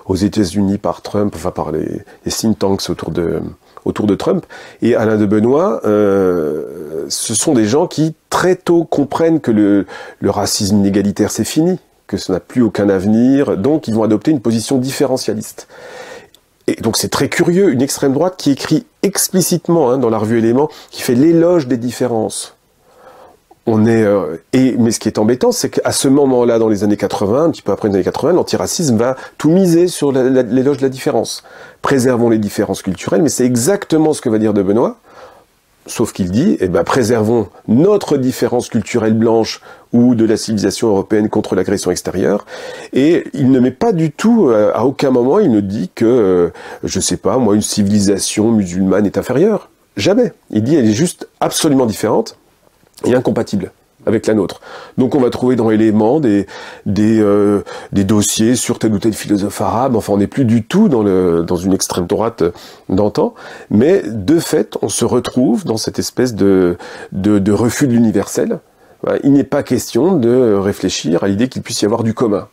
aux États-Unis par Trump, enfin par les think tanks autour de Trump. Et Alain de Benoît, ce sont des gens qui très tôt comprennent que le racisme inégalitaire c'est fini, que ça n'a plus aucun avenir, donc ils vont adopter une position différentialiste. Et donc c'est très curieux, une extrême droite qui écrit explicitement dans la revue Éléments, qui fait l'éloge des différences. Mais ce qui est embêtant, c'est qu'à ce moment-là, dans les années 80, un petit peu après les années 80, l'antiracisme va tout miser sur l'éloge de la différence. Préservons les différences culturelles, mais c'est exactement ce que va dire de Benoît, sauf qu'il dit, préservons notre différence culturelle blanche ou de la civilisation européenne contre l'agression extérieure, et il ne met pas du tout, à aucun moment, il ne dit que, je sais pas, moi, une civilisation musulmane est inférieure. Jamais. Il dit, elle est juste absolument différente et incompatible avec la nôtre. Donc on va trouver dans Éléments des dossiers sur tel ou tel philosophe arabe. Enfin, on n'est plus du tout dans une extrême droite d'antan, mais de fait, on se retrouve dans cette espèce de refus de l'universel. Il n'est pas question de réfléchir à l'idée qu'il puisse y avoir du commun.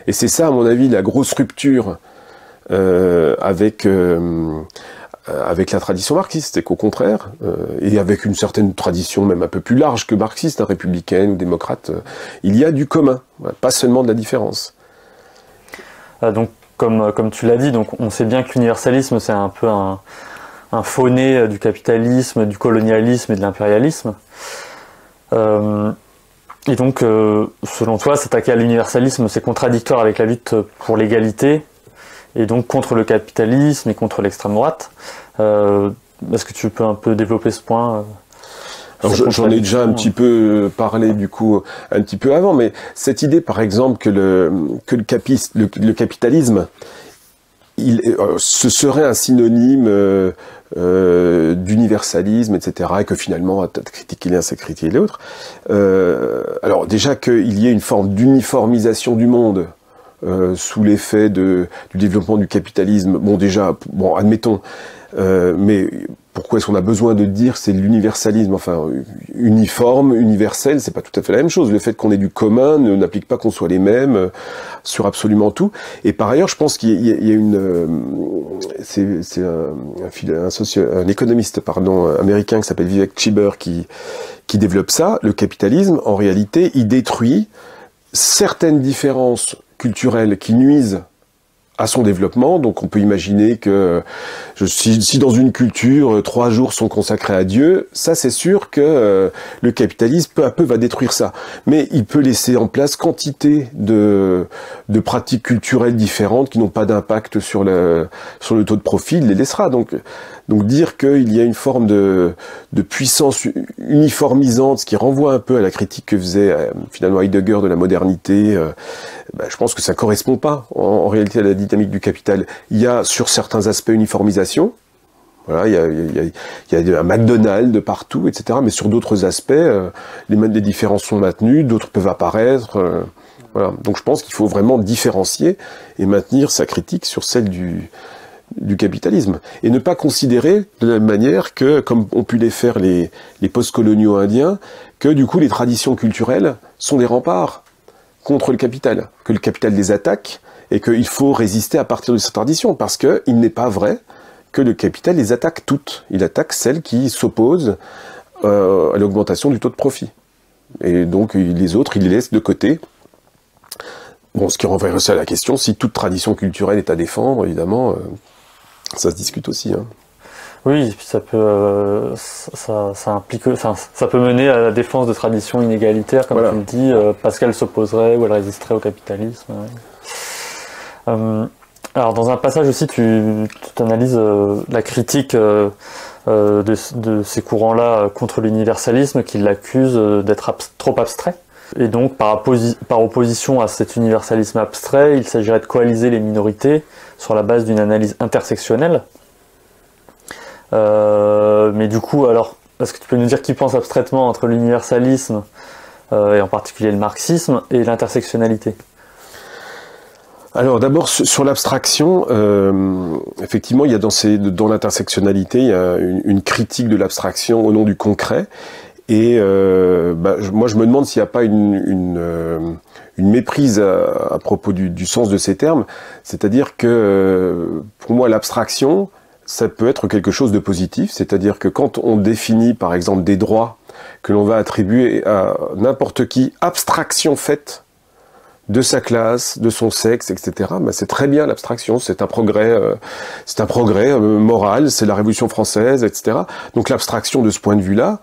Et c'est ça, à mon avis, la grosse rupture avec la tradition marxiste, c'est qu'au contraire, et avec une certaine tradition même un peu plus large que marxiste, républicaine ou démocrate, il y a du commun, pas seulement de la différence. Donc, comme tu l'as dit, donc on sait bien que l'universalisme, c'est un peu un faux-né du capitalisme, du colonialisme et de l'impérialisme. Et donc, selon toi, s'attaquer à l'universalisme, c'est contradictoire avec la lutte pour l'égalité, et donc contre le capitalisme et contre l'extrême droite. Est-ce que tu peux un peu développer ce point Alors j'en ai déjà un petit peu parlé du coup un petit peu avant, mais cette idée par exemple que le capitalisme ce serait un synonyme d'universalisme, etc., et que finalement, à critiquer l'un, c'est critiquer l'autre. Alors déjà qu'il y ait une forme d'uniformisation du monde sous l'effet du développement du capitalisme, admettons, mais pourquoi est-ce qu'on a besoin de dire c'est l'universalisme? Enfin, uniforme, universel, c'est pas tout à fait la même chose. Le fait qu'on ait du commun n'implique pas qu'on soit les mêmes sur absolument tout. Et par ailleurs, je pense qu'il y a c'est un économiste, américain qui s'appelle Vivek Chiber qui développe ça. Le capitalisme, en réalité, il détruit certaines différences culturelles qui nuisent à son développement. Donc on peut imaginer que si dans une culture 3 jours sont consacrés à Dieu, ça c'est sûr que le capitalisme peu à peu va détruire ça. Mais il peut laisser en place quantité de pratiques culturelles différentes qui n'ont pas d'impact sur le taux de profit, il les laissera. Donc dire qu'il y a une forme de puissance uniformisante, ce qui renvoie un peu à la critique que faisait finalement Heidegger de la modernité, je pense que ça correspond pas en réalité à la dynamique du capital. Il y a sur certains aspects uniformisation, voilà, il y a un McDonald's de partout, etc. Mais sur d'autres aspects, les différences sont maintenues, d'autres peuvent apparaître. Voilà. Donc je pense qu'il faut vraiment différencier et maintenir sa critique sur celle du capitalisme. Et ne pas considérer de la même manière que, comme ont pu les faire les post-coloniaux indiens, que du coup les traditions culturelles sont des remparts contre le capital, que le capital les attaque et qu'il faut résister à partir de cette tradition, parce qu'il n'est pas vrai que le capital les attaque toutes. Il attaque celles qui s'opposent à l'augmentation du taux de profit. Et donc les autres, il les laisse de côté. Bon, ce qui renvoie aussi à la question, si toute tradition culturelle est à défendre, évidemment, ça se discute aussi. Hein. Oui, ça peut, ça implique, enfin, ça peut mener à la défense de traditions inégalitaires, comme voilà. Tu le dis, parce qu'elles s'opposeraient ou elles résisteraient au capitalisme. Ouais. Alors, dans un passage aussi, tu analyses la critique de ces courants-là contre l'universalisme, qui l'accusent d'être trop abstrait. Et donc, par opposition à cet universalisme abstrait, il s'agirait de coaliser les minorités sur la base d'une analyse intersectionnelle. Mais du coup, alors, est-ce que tu peux nous dire qui pense abstraitement entre l'universalisme, et en particulier le marxisme, et l'intersectionnalité? Alors d'abord sur l'abstraction, effectivement il y a dans l'intersectionnalité il y a une critique de l'abstraction au nom du concret, et moi je me demande s'il n'y a pas une méprise à propos du sens de ces termes, c'est-à-dire que pour moi l'abstraction ça peut être quelque chose de positif, c'est-à-dire que quand on définit par exemple des droits que l'on va attribuer à n'importe qui, abstraction faite de sa classe, de son sexe, etc. Ben c'est très bien l'abstraction, c'est un progrès moral, c'est la Révolution française, etc. Donc l'abstraction de ce point de vue-là,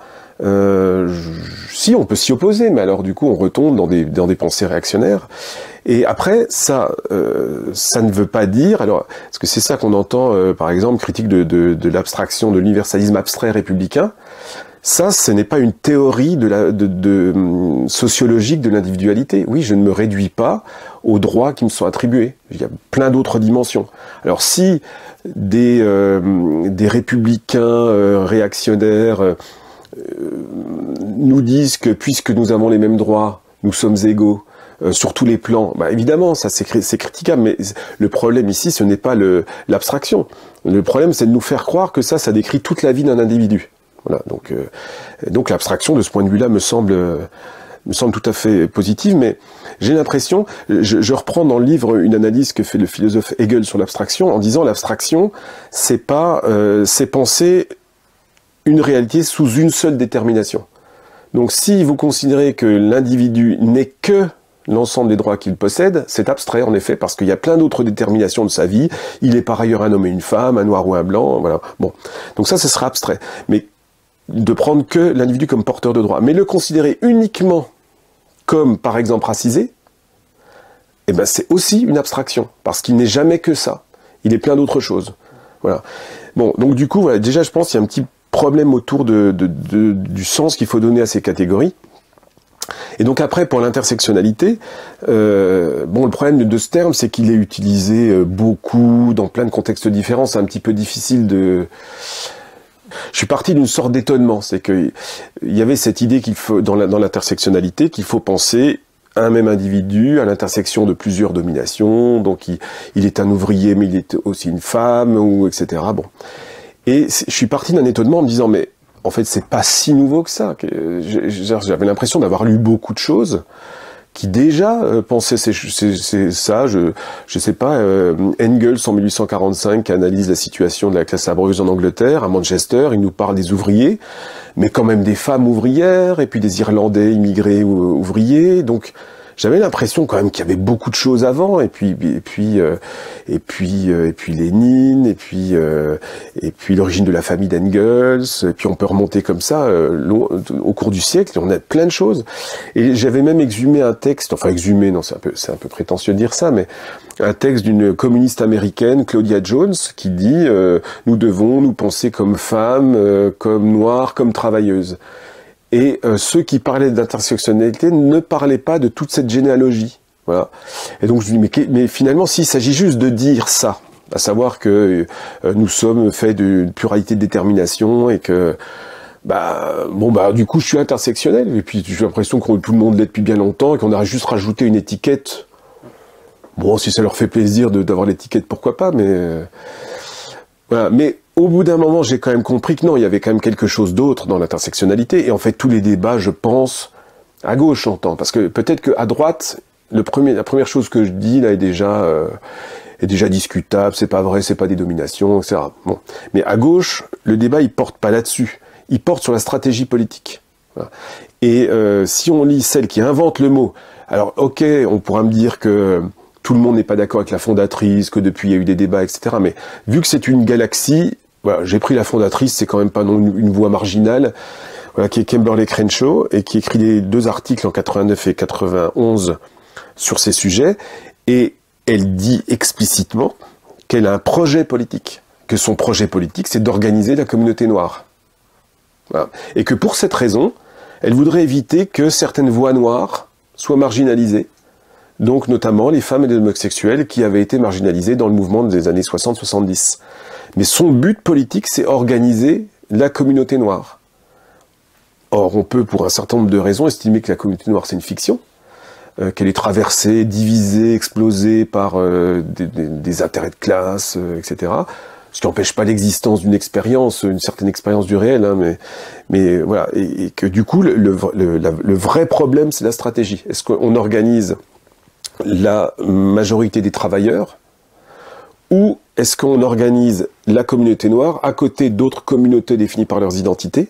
si on peut s'y opposer, mais alors du coup on retombe dans des pensées réactionnaires. Et après ça ne veut pas dire, alors parce que c'est ça qu'on entend par exemple critique de l'abstraction, de l'universalisme abstrait républicain. Ça, ce n'est pas une théorie sociologique de l'individualité. Oui, je ne me réduis pas aux droits qui me sont attribués. Il y a plein d'autres dimensions. Alors si des républicains réactionnaires nous disent que puisque nous avons les mêmes droits, nous sommes égaux sur tous les plans, bah évidemment, ça c'est critiquable, mais le problème ici, ce n'est pas l'abstraction. Le problème, c'est de nous faire croire que ça décrit toute la vie d'un individu. Voilà, donc l'abstraction de ce point de vue-là me semble tout à fait positive, mais j'ai l'impression, je reprends dans le livre une analyse que fait le philosophe Hegel sur l'abstraction, en disant l'abstraction, c'est penser une réalité sous une seule détermination. Donc si vous considérez que l'individu n'est que l'ensemble des droits qu'il possède, c'est abstrait en effet, parce qu'il y a plein d'autres déterminations de sa vie, il est par ailleurs un homme et une femme, un noir ou un blanc, voilà. Bon, donc ça sera abstrait. Mais de prendre que l'individu comme porteur de droit, mais le considérer uniquement comme, par exemple, racisé, eh ben c'est aussi une abstraction, parce qu'il n'est jamais que ça. Il est plein d'autres choses. Voilà. Bon, donc du coup, voilà, déjà, je pense qu'il y a un petit problème autour du sens qu'il faut donner à ces catégories. Et donc après, pour l'intersectionnalité, le problème de ce terme, c'est qu'il est utilisé beaucoup dans plein de contextes différents. C'est un petit peu difficile de... Je suis parti d'une sorte d'étonnement, c'est qu'il y avait cette idée qu'il faut, dans l'intersectionnalité, qu'il faut penser un même individu à l'intersection de plusieurs dominations, donc il est un ouvrier, mais il est aussi une femme, ou etc. Bon. Et je suis parti d'un étonnement en me disant, mais en fait, c'est pas si nouveau que ça. J'avais l'impression d'avoir lu beaucoup de choses qui déjà pensaient ça. Je sais pas, Engels en 1845 qui analyse la situation de la classe laboureuse en Angleterre, à Manchester, il nous parle des ouvriers, mais quand même des femmes ouvrières, et puis des Irlandais immigrés ouvriers, donc j'avais l'impression quand même qu'il y avait beaucoup de choses avant, et puis Lénine, et puis l'origine de la famille d'Engels, et puis on peut remonter comme ça au cours du siècle, et on a plein de choses. Et j'avais même exhumé un texte, enfin exhumé, non, c'est un peu prétentieux de dire ça, mais un texte d'une communiste américaine, Claudia Jones, qui dit nous devons nous penser comme femmes, comme noires, comme travailleuses. Et ceux qui parlaient d'intersectionnalité ne parlaient pas de toute cette généalogie. Voilà. Et donc je me dis, mais finalement, s'il s'agit juste de dire ça, à savoir que nous sommes faits d'une pluralité de détermination et que, du coup, je suis intersectionnel. Et puis j'ai l'impression que tout le monde l'est depuis bien longtemps et qu'on a juste rajouté une étiquette. Bon, si ça leur fait plaisir d'avoir l'étiquette, pourquoi pas, mais voilà. Mais au bout d'un moment, j'ai quand même compris que non, il y avait quand même quelque chose d'autre dans l'intersectionnalité. Et en fait, tous les débats, je pense, à gauche, j'entends. Parce que peut-être qu'à droite, la première chose que je dis, là, est déjà discutable, c'est pas vrai, c'est pas des dominations, etc. Bon. Mais à gauche, le débat, il porte pas là-dessus. Il porte sur la stratégie politique. Voilà. Et si on lit celle qui invente le mot, alors, ok, on pourra me dire que tout le monde n'est pas d'accord avec la fondatrice, que depuis il y a eu des débats, etc. Mais vu que c'est une galaxie, voilà, j'ai pris la fondatrice, c'est quand même pas non une voix marginale, voilà, qui est Kimberlé Crenshaw, et qui écrit les 2 articles en 89 et 91 sur ces sujets, et elle dit explicitement qu'elle a un projet politique, que son projet politique, c'est d'organiser la communauté noire. Voilà. Et que pour cette raison, elle voudrait éviter que certaines voix noires soient marginalisées, donc notamment les femmes et les homosexuels qui avaient été marginalisés dans le mouvement des années 60-70. Mais son but politique, c'est organiser la communauté noire. Or, on peut, pour un certain nombre de raisons, estimer que la communauté noire, c'est une fiction. qu'elle est traversée, divisée, explosée par des intérêts de classe, etc. Ce qui n'empêche pas l'existence d'une expérience, une certaine expérience du réel, hein, mais voilà, et que du coup, le vrai problème, c'est la stratégie. Est-ce qu'on organise la majorité des travailleurs, ou est-ce qu'on organise la communauté noire à côté d'autres communautés définies par leurs identités,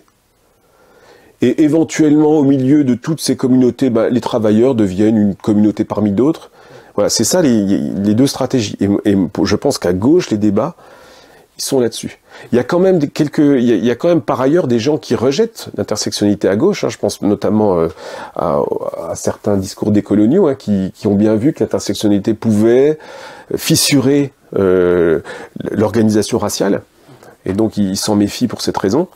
et éventuellement, au milieu de toutes ces communautés, les travailleurs deviennent une communauté parmi d'autres. Voilà, c'est ça les deux stratégies. Et je pense qu'à gauche, les débats, ils sont là-dessus. Il y a quand même il y a quand même par ailleurs des gens qui rejettent l'intersectionnalité à gauche. Hein, je pense notamment à certains discours décoloniaux, hein, qui ont bien vu que l'intersectionnalité pouvait fissurer l'organisation raciale. Et donc ils s'en méfient pour cette raison.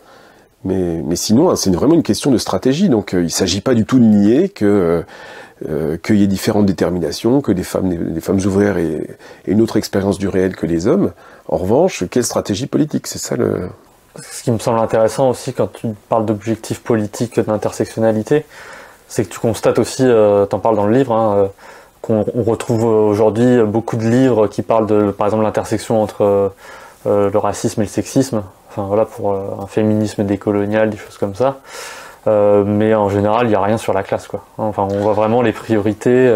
Mais sinon, hein, c'est vraiment une question de stratégie. Donc il ne s'agit pas du tout de nier qu'il y ait différentes déterminations, que les femmes ouvrières aient une autre expérience du réel que les hommes. En revanche, quelle stratégie politique? C'est ça le... Ce qui me semble intéressant aussi quand tu parles d'objectifs politiques d'intersectionnalité, c'est que tu constates aussi, t'en parles dans le livre, hein, qu'on retrouve aujourd'hui beaucoup de livres qui parlent de, par exemple, l'intersection entre le racisme et le sexisme, enfin voilà, pour un féminisme décolonial, des choses comme ça. Mais en général, il n'y a rien sur la classe, quoi. Enfin, on voit vraiment les priorités,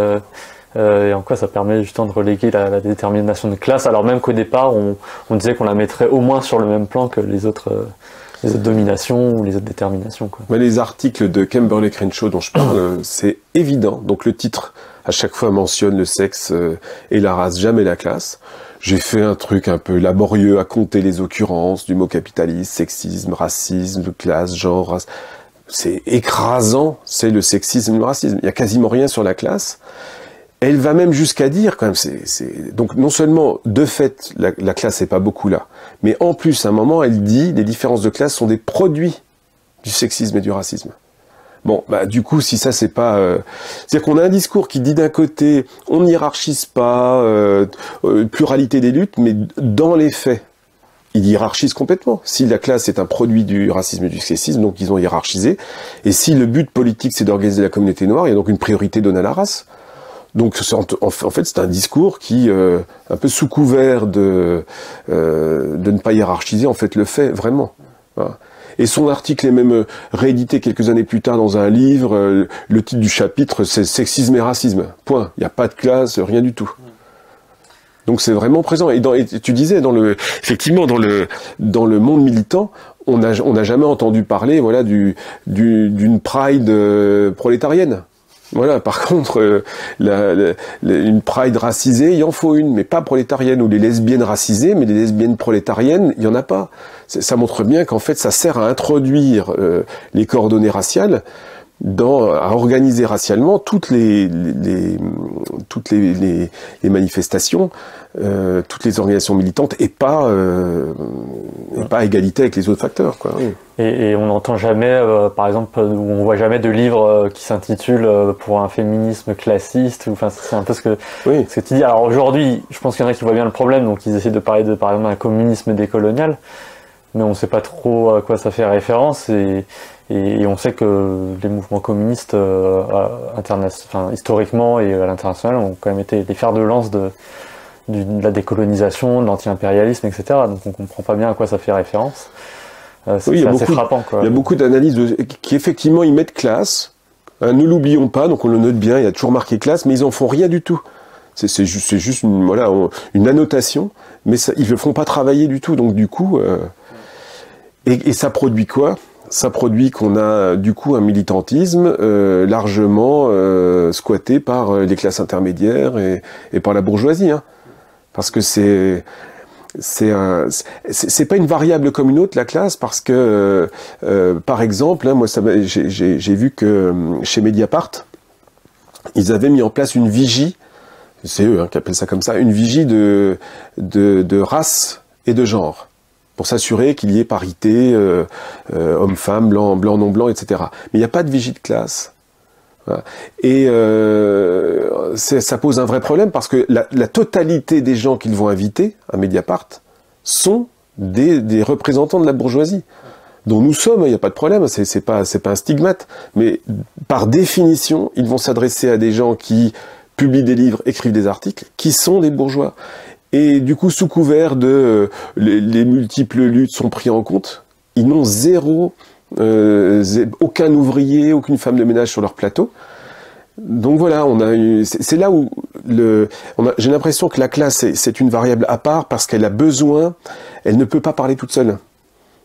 et en quoi ça permet justement de reléguer la détermination de classe, alors même qu'au départ, on disait qu'on la mettrait au moins sur le même plan que les autres dominations ou les autres déterminations, quoi. Mais les articles de Kimberlé Crenshaw dont je parle, c'est évident. Donc le titre, à chaque fois, mentionne le sexe et la race, jamais la classe. J'ai fait un truc un peu laborieux à compter les occurrences du mot capitalisme, sexisme, racisme, classe, genre, race. C'est écrasant, c'est le sexisme, le racisme. Il y a quasiment rien sur la classe. Elle va même jusqu'à dire, quand même, donc non seulement, de fait, la classe n'est pas beaucoup là, mais en plus, à un moment, elle dit, les différences de classe sont des produits du sexisme et du racisme. Bon, du coup, si ça, c'est pas... c'est-à-dire qu'on a un discours qui dit d'un côté, on ne hiérarchise pas, pluralité des luttes, mais dans les faits, il hiérarchise complètement. Si la classe est un produit du racisme et du sexisme, donc ils ont hiérarchisé, et si le but politique, c'est d'organiser la communauté noire, il y a donc une priorité donnée à la race. Donc en fait, c'est un discours qui, un peu sous couvert de ne pas hiérarchiser, en fait, le fait vraiment. Voilà. Et son article est même réédité quelques années plus tard dans un livre. Le titre du chapitre, c'est « Sexisme et racisme ». Point. Il n'y a pas de classe, rien du tout. Donc c'est vraiment présent. Et tu disais, effectivement, dans le monde militant, on n'a jamais entendu parler, voilà, d'une pride prolétarienne. Voilà, par contre, une pride racisée, il en faut une, mais pas prolétarienne, ou les lesbiennes racisées, mais les lesbiennes prolétariennes, il n'y en a pas. Ça montre bien qu'en fait, ça sert à introduire les coordonnées raciales, à organiser racialement toutes les manifestations, toutes les organisations militantes, et pas à égalité avec les autres facteurs, quoi. Oui. Et on n'entend jamais, par exemple, on voit jamais de livre qui s'intitule pour un féminisme classiste. Enfin, c'est un peu ce que tu dis. Alors aujourd'hui, je pense qu'il y en a qui voient bien le problème, donc ils essaient de parler par exemple, d'un communisme décolonial, mais on ne sait pas trop à quoi ça fait référence, et on sait que les mouvements communistes historiquement et à l'international ont quand même été les fers de lance de la décolonisation, de l'anti-impérialisme, etc. Donc on comprend pas bien à quoi ça fait référence. C'est assez frappant, quoi. Il y a beaucoup d'analyses qui effectivement y mettent classe. Nous l'oublions pas, donc on le note bien, il y a toujours marqué classe, mais ils en font rien du tout. C'est juste une annotation, mais ils le font pas travailler du tout. Donc du coup, et ça produit quoi? Ça produit qu'on a du coup un militantisme largement squatté par les classes intermédiaires et par la bourgeoisie, hein. Parce que c'est pas une variable comme une autre, la classe, parce que par exemple, hein, moi j'ai vu que chez Mediapart, ils avaient mis en place une vigie, c'est eux qui appellent ça comme ça, une vigie de race et de genre, pour s'assurer qu'il y ait parité, homme-femme, blanc, non-blanc, etc. Mais il n'y a pas de vigie de classe. Voilà. Et ça pose un vrai problème, parce que la totalité des gens qu'ils vont inviter à Mediapart sont des représentants de la bourgeoisie. dont nous sommes, il n'y a pas de problème, c'est pas un stigmate, mais par définition, ils vont s'adresser à des gens qui publient des livres, écrivent des articles, qui sont des bourgeois. Et du coup, sous couvert de les multiples luttes sont pris en compte, ils n'ont aucun ouvrier, aucune femme de ménage sur leur plateau. Donc voilà, c'est là où j'ai l'impression que la classe c'est une variable à part parce qu'elle a besoin, elle ne peut pas parler toute seule,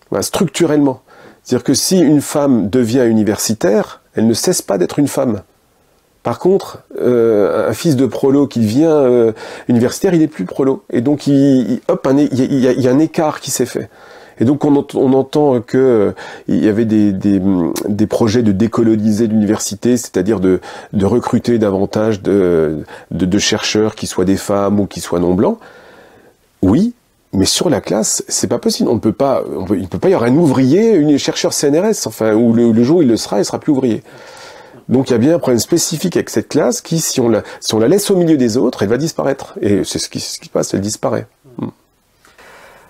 voilà, structurellement. C'est-à-dire que si une femme devient universitaire, elle ne cesse pas d'être une femme. Par contre, un fils de prolo qui devient universitaire, il n'est plus prolo. Et donc, il y a un écart qui s'est fait. Et donc, on entend que il y avait des projets de décoloniser l'université, c'est-à-dire de recruter davantage de chercheurs qui soient des femmes ou qui soient non blancs. Oui, mais sur la classe, c'est pas possible. Il ne peut pas y avoir un ouvrier, un chercheur CNRS, enfin, où le jour où il sera plus ouvrier. Donc il y a bien un problème spécifique avec cette classe qui, si on la laisse au milieu des autres, elle va disparaître. Et c'est ce qui se passe, elle disparaît.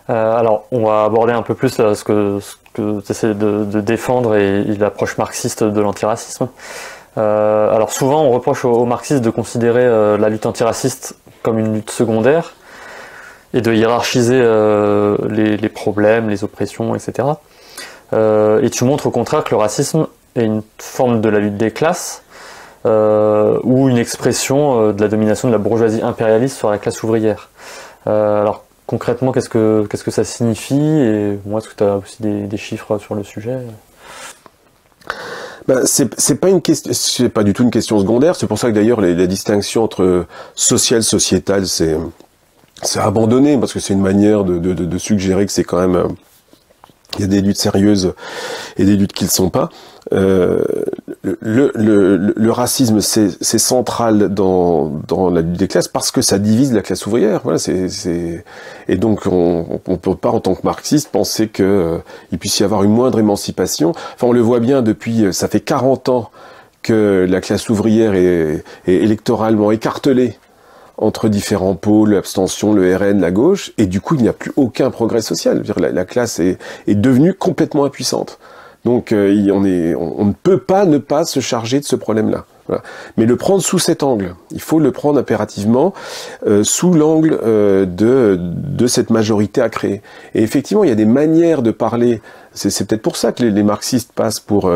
Alors, on va aborder un peu plus là, ce que tu essaies de défendre et l'approche marxiste de l'antiracisme. Alors souvent, on reproche aux marxistes de considérer la lutte antiraciste comme une lutte secondaire et de hiérarchiser les problèmes, les oppressions, etc. Et tu montres au contraire que le racisme est une forme de la lutte des classes ou une expression de la domination de la bourgeoisie impérialiste sur la classe ouvrière. Alors concrètement, qu'est-ce que ça signifie? Et moi, est-ce que tu as aussi des chiffres sur le sujet? Ben, c'est pas du tout une question secondaire. C'est pour ça que d'ailleurs la distinction entre social, sociétal, c'est abandonné parce que c'est une manière de suggérer que c'est quand même il y a des luttes sérieuses et des luttes qui ne le sont pas. Le racisme, c'est central dans la lutte des classes parce que ça divise la classe ouvrière. Voilà, et donc on peut pas en tant que marxiste penser que il puisse y avoir une moindre émancipation. Enfin, on le voit bien depuis, ça fait 40 ans que la classe ouvrière est électoralement écartelée entre différents pôles, l'abstention, le RN, la gauche, et du coup il n'y a plus aucun progrès social. La classe est devenue complètement impuissante. Donc on ne peut pas ne pas se charger de ce problème-là. Voilà. Mais le prendre sous cet angle, il faut le prendre impérativement sous l'angle de cette majorité à créer. Et effectivement, il y a des manières de parler, c'est peut-être pour ça que les marxistes passent pour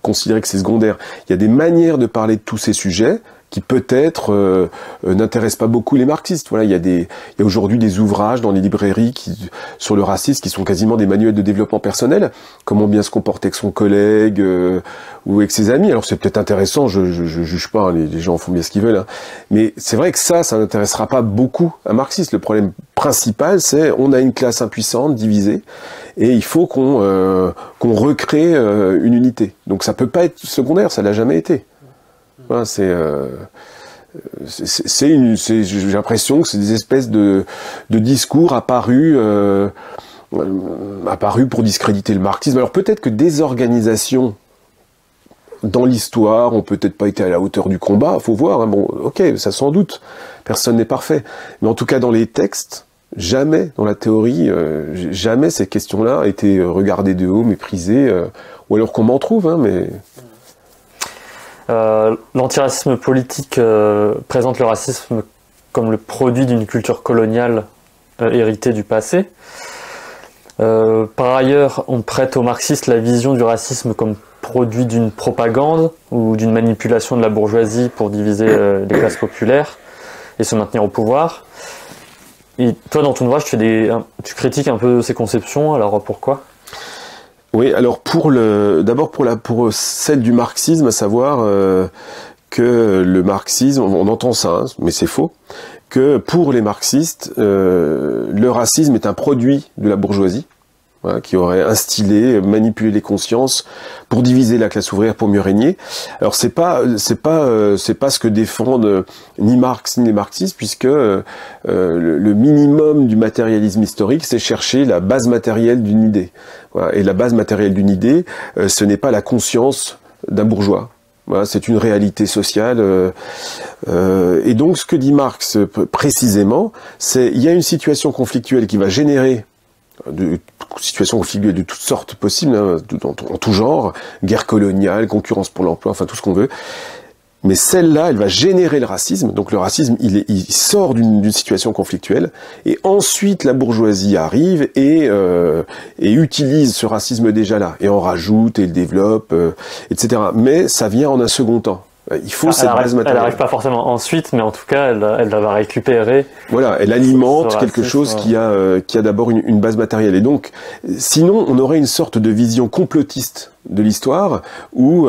considérer que c'est secondaire. Il y a des manières de parler de tous ces sujets qui peut-être n'intéressent pas beaucoup les marxistes. Voilà, il y a aujourd'hui des ouvrages dans les librairies sur le racisme qui sont quasiment des manuels de développement personnel, comment bien se comporter avec son collègue ou avec ses amis. Alors c'est peut-être intéressant, je juge pas, hein, les gens font bien ce qu'ils veulent, hein. Mais c'est vrai que ça n'intéressera pas beaucoup un marxiste. Le problème principal, c'est on a une classe impuissante, divisée, et il faut qu'on recrée une unité. Donc ça peut pas être secondaire, ça l'a jamais été. Voilà, j'ai l'impression que c'est des espèces de discours apparus pour discréditer le marxisme. Alors peut-être que des organisations dans l'histoire ont peut-être pas été à la hauteur du combat, faut voir, hein. Bon, ok, ça sans doute, personne n'est parfait. Mais en tout cas dans les textes, jamais, dans la théorie, jamais ces questions-là ont été regardées de haut, méprisées, ou alors qu'on m'en trouve, hein, mais... L'antiracisme politique présente le racisme comme le produit d'une culture coloniale héritée du passé. Par ailleurs, on prête aux marxistes la vision du racisme comme produit d'une propagande ou d'une manipulation de la bourgeoisie pour diviser les classes populaires et se maintenir au pouvoir. Et toi, dans ton ouvrage, tu critiques un peu ces conceptions, alors pourquoi ? Oui, alors d'abord pour celle du marxisme, à savoir que le marxisme, on entend ça, hein, mais c'est faux, que pour les marxistes, le racisme est un produit de la bourgeoisie, voilà, qui aurait instillé, manipulé les consciences pour diviser la classe ouvrière pour mieux régner. Alors c'est pas ce que défendent ni Marx ni les marxistes, puisque le minimum du matérialisme historique, c'est chercher la base matérielle d'une idée. Voilà. Et la base matérielle d'une idée, ce n'est pas la conscience d'un bourgeois. Voilà, c'est une réalité sociale. Et donc, ce que dit Marx précisément, c'est il y a une situation conflictuelle qui va générer de situations configurées de toutes sortes possibles, hein, en tout genre, guerre coloniale, concurrence pour l'emploi, enfin tout ce qu'on veut. Mais celle-là, elle va générer le racisme. Donc le racisme, il sort d'une situation conflictuelle, et ensuite la bourgeoisie arrive et utilise ce racisme déjà là, et en rajoute et le développe, etc. Mais ça vient en un second temps. Il faut cette base matérielle. Elle n'arrive pas forcément ensuite, mais en tout cas, elle va récupérer. Voilà, elle alimente quelque chose qui a d'abord une base matérielle. Et donc, sinon, on aurait une sorte de vision complotiste de l'histoire où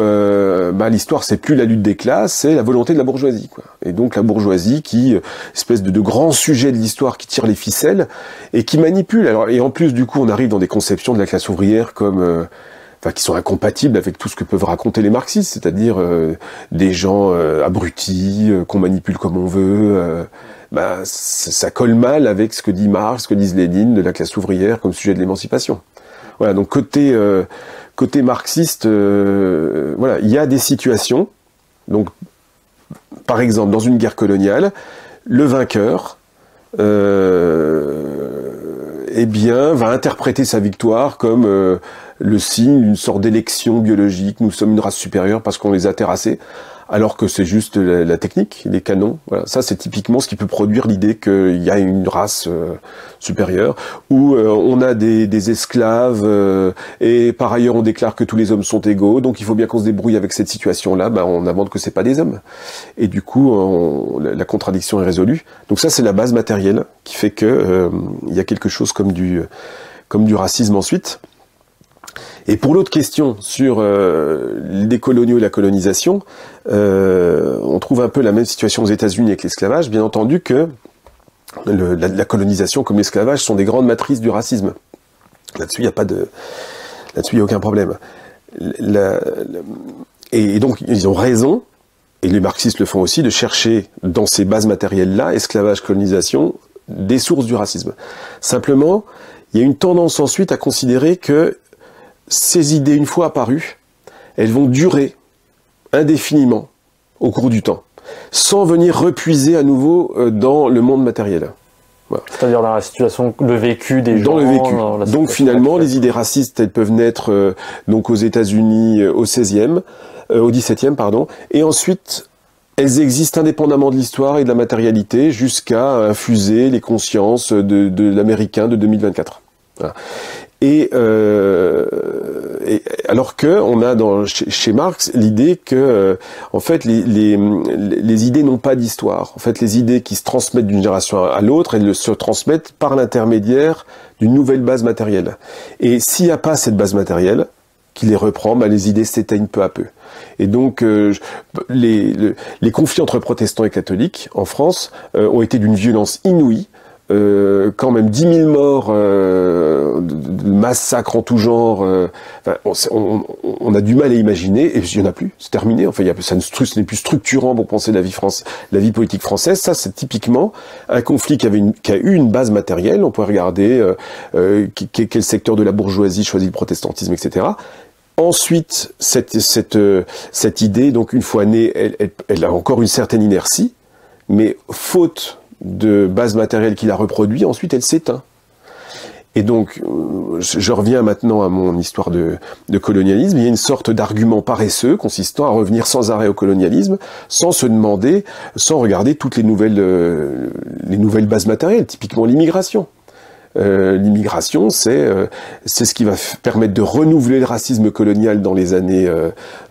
l'histoire, c'est plus la lutte des classes, c'est la volonté de la bourgeoisie, quoi. Et donc la bourgeoisie qui, espèce de grand sujet de l'histoire qui tire les ficelles et qui manipule. Alors, et en plus, du coup, on arrive dans des conceptions de la classe ouvrière comme qui sont incompatibles avec tout ce que peuvent raconter les marxistes, c'est-à-dire des gens abrutis, qu'on manipule comme on veut. Ça colle mal avec ce que dit Marx, ce que disent Lénine de la classe ouvrière comme sujet de l'émancipation. Voilà, donc côté marxiste, voilà, il y a des situations. Donc, par exemple, dans une guerre coloniale, le vainqueur va interpréter sa victoire comme le signe d'une sorte d'élection biologique. Nous sommes une race supérieure parce qu'on les a terrassés, alors que c'est juste la technique, les canons. Voilà. Ça, c'est typiquement ce qui peut produire l'idée qu'il y a une race supérieure, où on a des esclaves, et par ailleurs on déclare que tous les hommes sont égaux, donc il faut bien qu'on se débrouille avec cette situation-là, on invente que c'est pas des hommes. Et du coup, la contradiction est résolue. Donc ça, c'est la base matérielle qui fait que il y a quelque chose comme du racisme ensuite. Et pour l'autre question sur les coloniaux et la colonisation, on trouve un peu la même situation aux États-Unis avec l'esclavage. Bien entendu que la colonisation comme l'esclavage sont des grandes matrices du racisme. Là-dessus, il n'y a aucun problème. Et donc, ils ont raison, et les marxistes le font aussi, de chercher dans ces bases matérielles-là, esclavage, colonisation, des sources du racisme. Simplement, il y a une tendance ensuite à considérer que ces idées, une fois apparues, elles vont durer indéfiniment au cours du temps, sans venir repuiser à nouveau dans le monde matériel. Voilà. C'est-à-dire dans la situation, le vécu des gens. Dans le vécu. Donc finalement, les idées racistes, elles peuvent naître donc aux États-Unis au XVIIe, pardon, et ensuite elles existent indépendamment de l'histoire et de la matérialité jusqu'à infuser les consciences de l'Américain de 2024. Voilà. Et alors que on a chez Marx l'idée que en fait les idées n'ont pas d'histoire. En fait, les idées qui se transmettent d'une génération à l'autre, elles se transmettent par l'intermédiaire d'une nouvelle base matérielle. Et s'il n'y a pas cette base matérielle qui les reprend, les idées s'éteignent peu à peu. Et donc les conflits entre protestants et catholiques en France ont été d'une violence inouïe. Quand même 10 000 morts, de massacres en tout genre, on a du mal à imaginer, et il n'y en a plus, c'est terminé, enfin, ce n'est plus structurant pour penser la vie politique française. Ça, c'est typiquement un conflit qui a eu une base matérielle. On pourrait regarder quel secteur de la bourgeoisie choisit le protestantisme, etc. Ensuite, cette idée, donc une fois née, elle a encore une certaine inertie, mais faute de base matérielle qui la reproduit, ensuite elle s'éteint. Et donc, je reviens maintenant à mon histoire de colonialisme. Il y a une sorte d'argument paresseux consistant à revenir sans arrêt au colonialisme, sans se demander, sans regarder toutes les nouvelles bases matérielles, typiquement l'immigration. L'immigration, c'est ce qui va permettre de renouveler le racisme colonial dans les années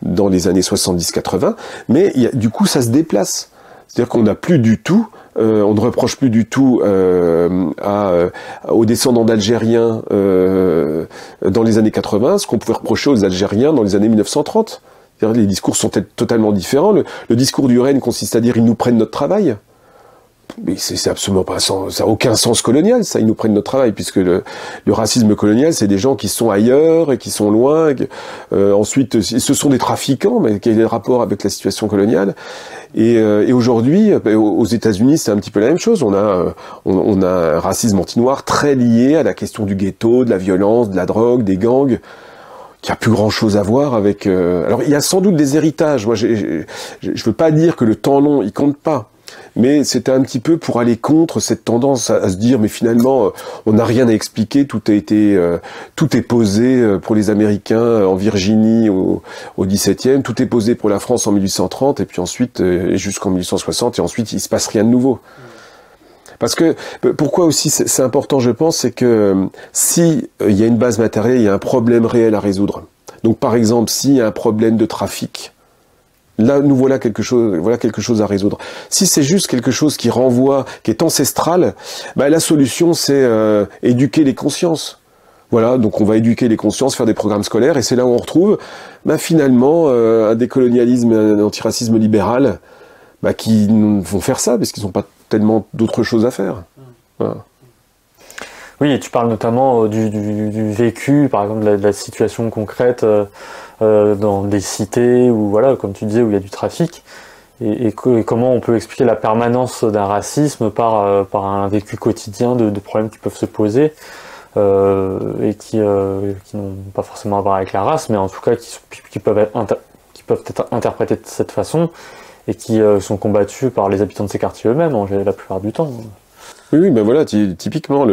70-80, mais du coup ça se déplace. C'est-à-dire qu'on n'a plus du tout, on ne reproche plus du tout aux descendants d'Algériens dans les années 80 ce qu'on pouvait reprocher aux Algériens dans les années 1930. C'est-à-dire, les discours sont totalement différents. Le discours du règne consiste à dire ils nous prennent notre travail. Mais c'est absolument pas, ça n'a aucun sens colonial, ça, ils nous prennent notre travail, puisque le racisme colonial, c'est des gens qui sont ailleurs et qui sont loin. Ensuite, ce sont des trafiquants, mais quel est le rapport avec la situation coloniale? Et aujourd'hui, aux États-Unis, c'est un petit peu la même chose. On a un racisme anti-noir très lié à la question du ghetto, de la violence, de la drogue, des gangs, qui a plus grand chose à voir avec. Alors, il y a sans doute des héritages. Moi, je veux pas dire que le temps long, il compte pas. mais c'était un petit peu pour aller contre cette tendance à se dire mais finalement on n'a rien à expliquer, tout est posé pour les Américains en Virginie au XVIIe, tout est posé pour la France en 1830 et puis ensuite jusqu'en 1860 et ensuite il se passe rien de nouveau. Parce que pourquoi aussi c'est important, je pense, c'est que si il y a une base matérielle, il y a un problème réel à résoudre. Donc par exemple, s'il y a un problème de trafic, là nous voilà quelque chose à résoudre. Si c'est juste quelque chose qui renvoie, qui est ancestral, bah, la solution c'est éduquer les consciences. Voilà, donc on va éduquer les consciences, faire des programmes scolaires, et c'est là où on retrouve bah, finalement un décolonialisme, un antiracisme libéral, bah, qui vont faire ça parce qu'ils n'ont pas tellement d'autres choses à faire. Voilà. Oui, et tu parles notamment du vécu, par exemple de la situation concrète dans des cités où, voilà, comme tu disais, où il y a du trafic, et comment on peut expliquer la permanence d'un racisme par un vécu quotidien de problèmes qui peuvent se poser et qui n'ont pas forcément à voir avec la race, mais en tout cas qui peuvent être interprétés de cette façon et qui sont combattus par les habitants de ces quartiers eux-mêmes la plupart du temps. Oui, ben voilà, typiquement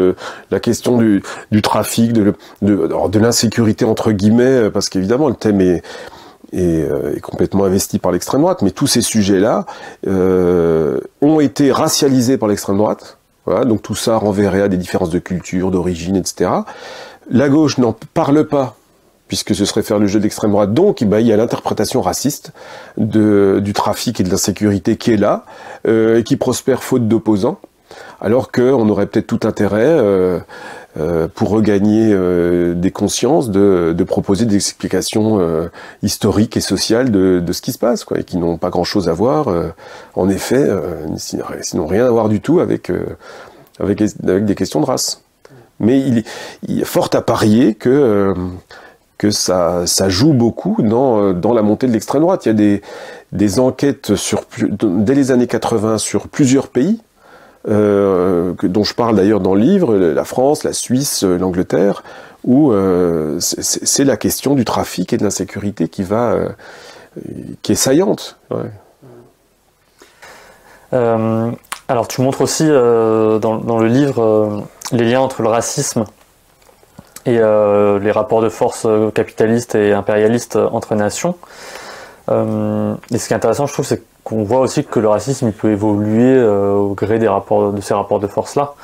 la question du trafic, de l'insécurité entre guillemets, parce qu'évidemment le thème est complètement investi par l'extrême droite, mais tous ces sujets-là ont été racialisés par l'extrême droite. Voilà, donc tout ça renverrait à des différences de culture, d'origine, etc. La gauche n'en parle pas, puisque ce serait faire le jeu de l'extrême droite. Donc, bah, il y a l'interprétation raciste du trafic et de l'insécurité qui est là, et qui prospère faute d'opposants, alors qu'on aurait peut-être tout intérêt, pour regagner des consciences, de proposer des explications historiques et sociales de ce qui se passe, quoi, et qui n'ont pas grand-chose à voir, en effet, sinon rien à voir du tout avec des questions de race. Mais il est fort à parier que ça joue beaucoup dans la montée de l'extrême droite. Il y a des enquêtes dès les années 80 sur plusieurs pays, dont je parle d'ailleurs dans le livre, la France, la Suisse, l'Angleterre, où c'est la question du trafic et de l'insécurité qui est saillante. Ouais. Alors tu montres aussi dans le livre les liens entre le racisme et les rapports de force capitalistes et impérialistes entre nations. Et ce qui est intéressant, je trouve, c'est qu'on voit aussi que le racisme il peut évoluer au gré de ces rapports de force-là.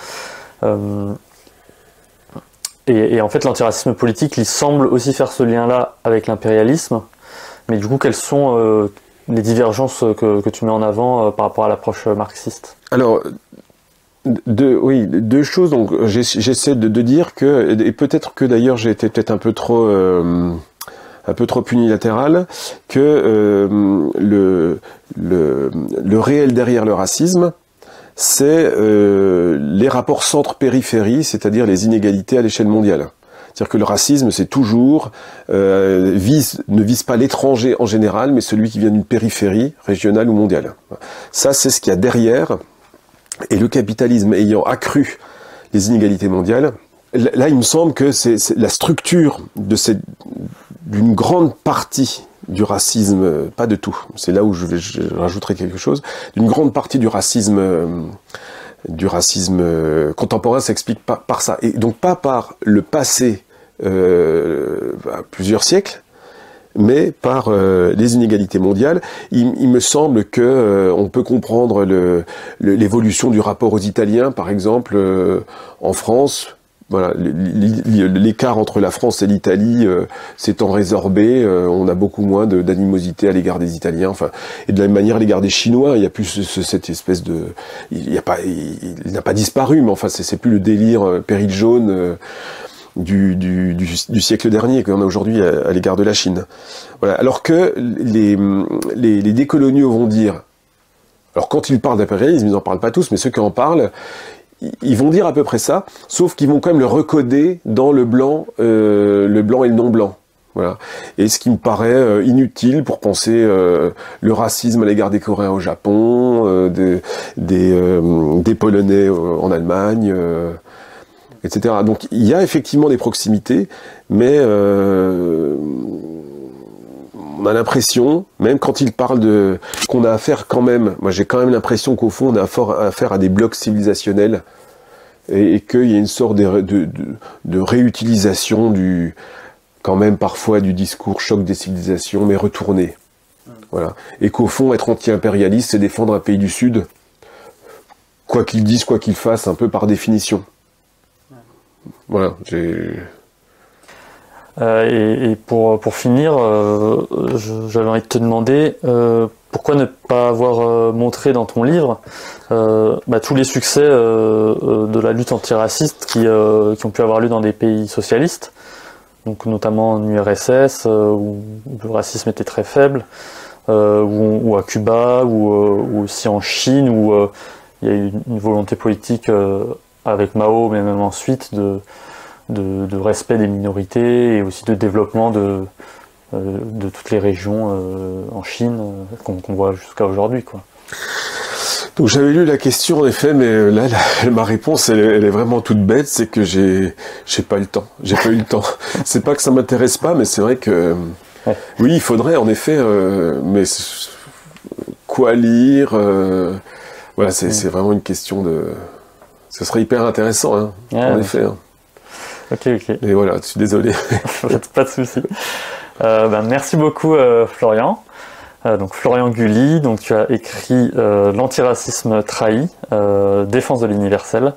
Et en fait, l'antiracisme politique, il semble aussi faire ce lien-là avec l'impérialisme. Mais du coup, quelles sont les divergences que tu mets en avant par rapport à l'approche marxiste? Alors, deux choses. Donc, j'essaie de dire que, et peut-être que d'ailleurs j'ai été peut-être un peu trop unilatéral, que le réel derrière le racisme, c'est les rapports centre-périphérie, c'est-à-dire les inégalités à l'échelle mondiale. C'est-à-dire que le racisme, c'est toujours ne vise pas l'étranger en général, mais celui qui vient d'une périphérie régionale ou mondiale. Ça, c'est ce qu'il y a derrière. Et le capitalisme ayant accru les inégalités mondiales, là, il me semble que c'est la structure d'une grande partie du racisme, pas de tout, c'est là où je rajouterai quelque chose, d'une grande partie du racisme contemporain s'explique par ça. Et donc pas par le passé, plusieurs siècles, mais par les inégalités mondiales. Il me semble que on peut comprendre l'évolution du rapport aux Italiens, par exemple, en France. Voilà, l'écart entre la France et l'Italie s'étant résorbé, on a beaucoup moins d'animosité à l'égard des Italiens, enfin, et de la même manière à l'égard des Chinois, il y a plus cette espèce de, il n'a pas disparu, mais enfin c'est plus le délire péril jaune du siècle dernier qu'on a aujourd'hui à l'égard de la Chine. Voilà, alors que les décoloniaux vont dire, alors quand ils parlent d'impérialisme, ils n'en parlent pas tous, mais ceux qui en parlent, ils vont dire à peu près ça, sauf qu'ils vont quand même le recoder dans le blanc et le non blanc. Voilà. Et ce qui me paraît inutile pour penser le racisme à l'égard des Coréens au Japon, des Polonais en Allemagne, etc. Donc il y a effectivement des proximités, mais on a l'impression, même quand il parle qu'on a affaire quand même, moi j'ai quand même l'impression qu'au fond on a affaire à des blocs civilisationnels et qu'il y a une sorte de réutilisation quand même parfois du discours choc des civilisations, mais retourné. Voilà. Et qu'au fond, être anti-impérialiste, c'est défendre un pays du Sud, quoi qu'il dise, quoi qu'il fasse, un peu par définition. Voilà. Et pour finir, j'avais envie de te demander pourquoi ne pas avoir montré dans ton livre tous les succès de la lutte antiraciste qui ont pu avoir lieu dans des pays socialistes, donc notamment en URSS où le racisme était très faible, ou à Cuba, ou aussi en Chine où il y a eu une volonté politique avec Mao, mais même ensuite de respect des minorités et aussi de développement de toutes les régions en Chine qu'on voit jusqu'à aujourd'hui, quoi. Donc j'avais lu la question en effet, mais là ma réponse elle est vraiment toute bête, c'est que j'ai pas eu le temps. J'ai pas eu le temps. C'est pas que ça m'intéresse pas, mais c'est vrai que oui, il faudrait en effet, mais quoi lire voilà, c'est vraiment une question de. Ce serait hyper intéressant, hein, en effet. Hein. Ok. Et voilà, je suis désolé. Pas de souci. Merci beaucoup, Florian. Donc Florian Gully, donc tu as écrit L'antiracisme trahi, défense de l'universel,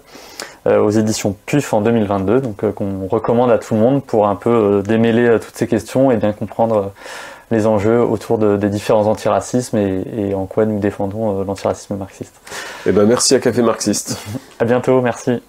aux éditions PUF en 2022, donc qu'on recommande à tout le monde pour un peu démêler toutes ces questions et bien comprendre les enjeux autour des différents antiracismes et en quoi nous défendons l'antiracisme marxiste. Eh ben merci à Café Marxiste. À bientôt, merci.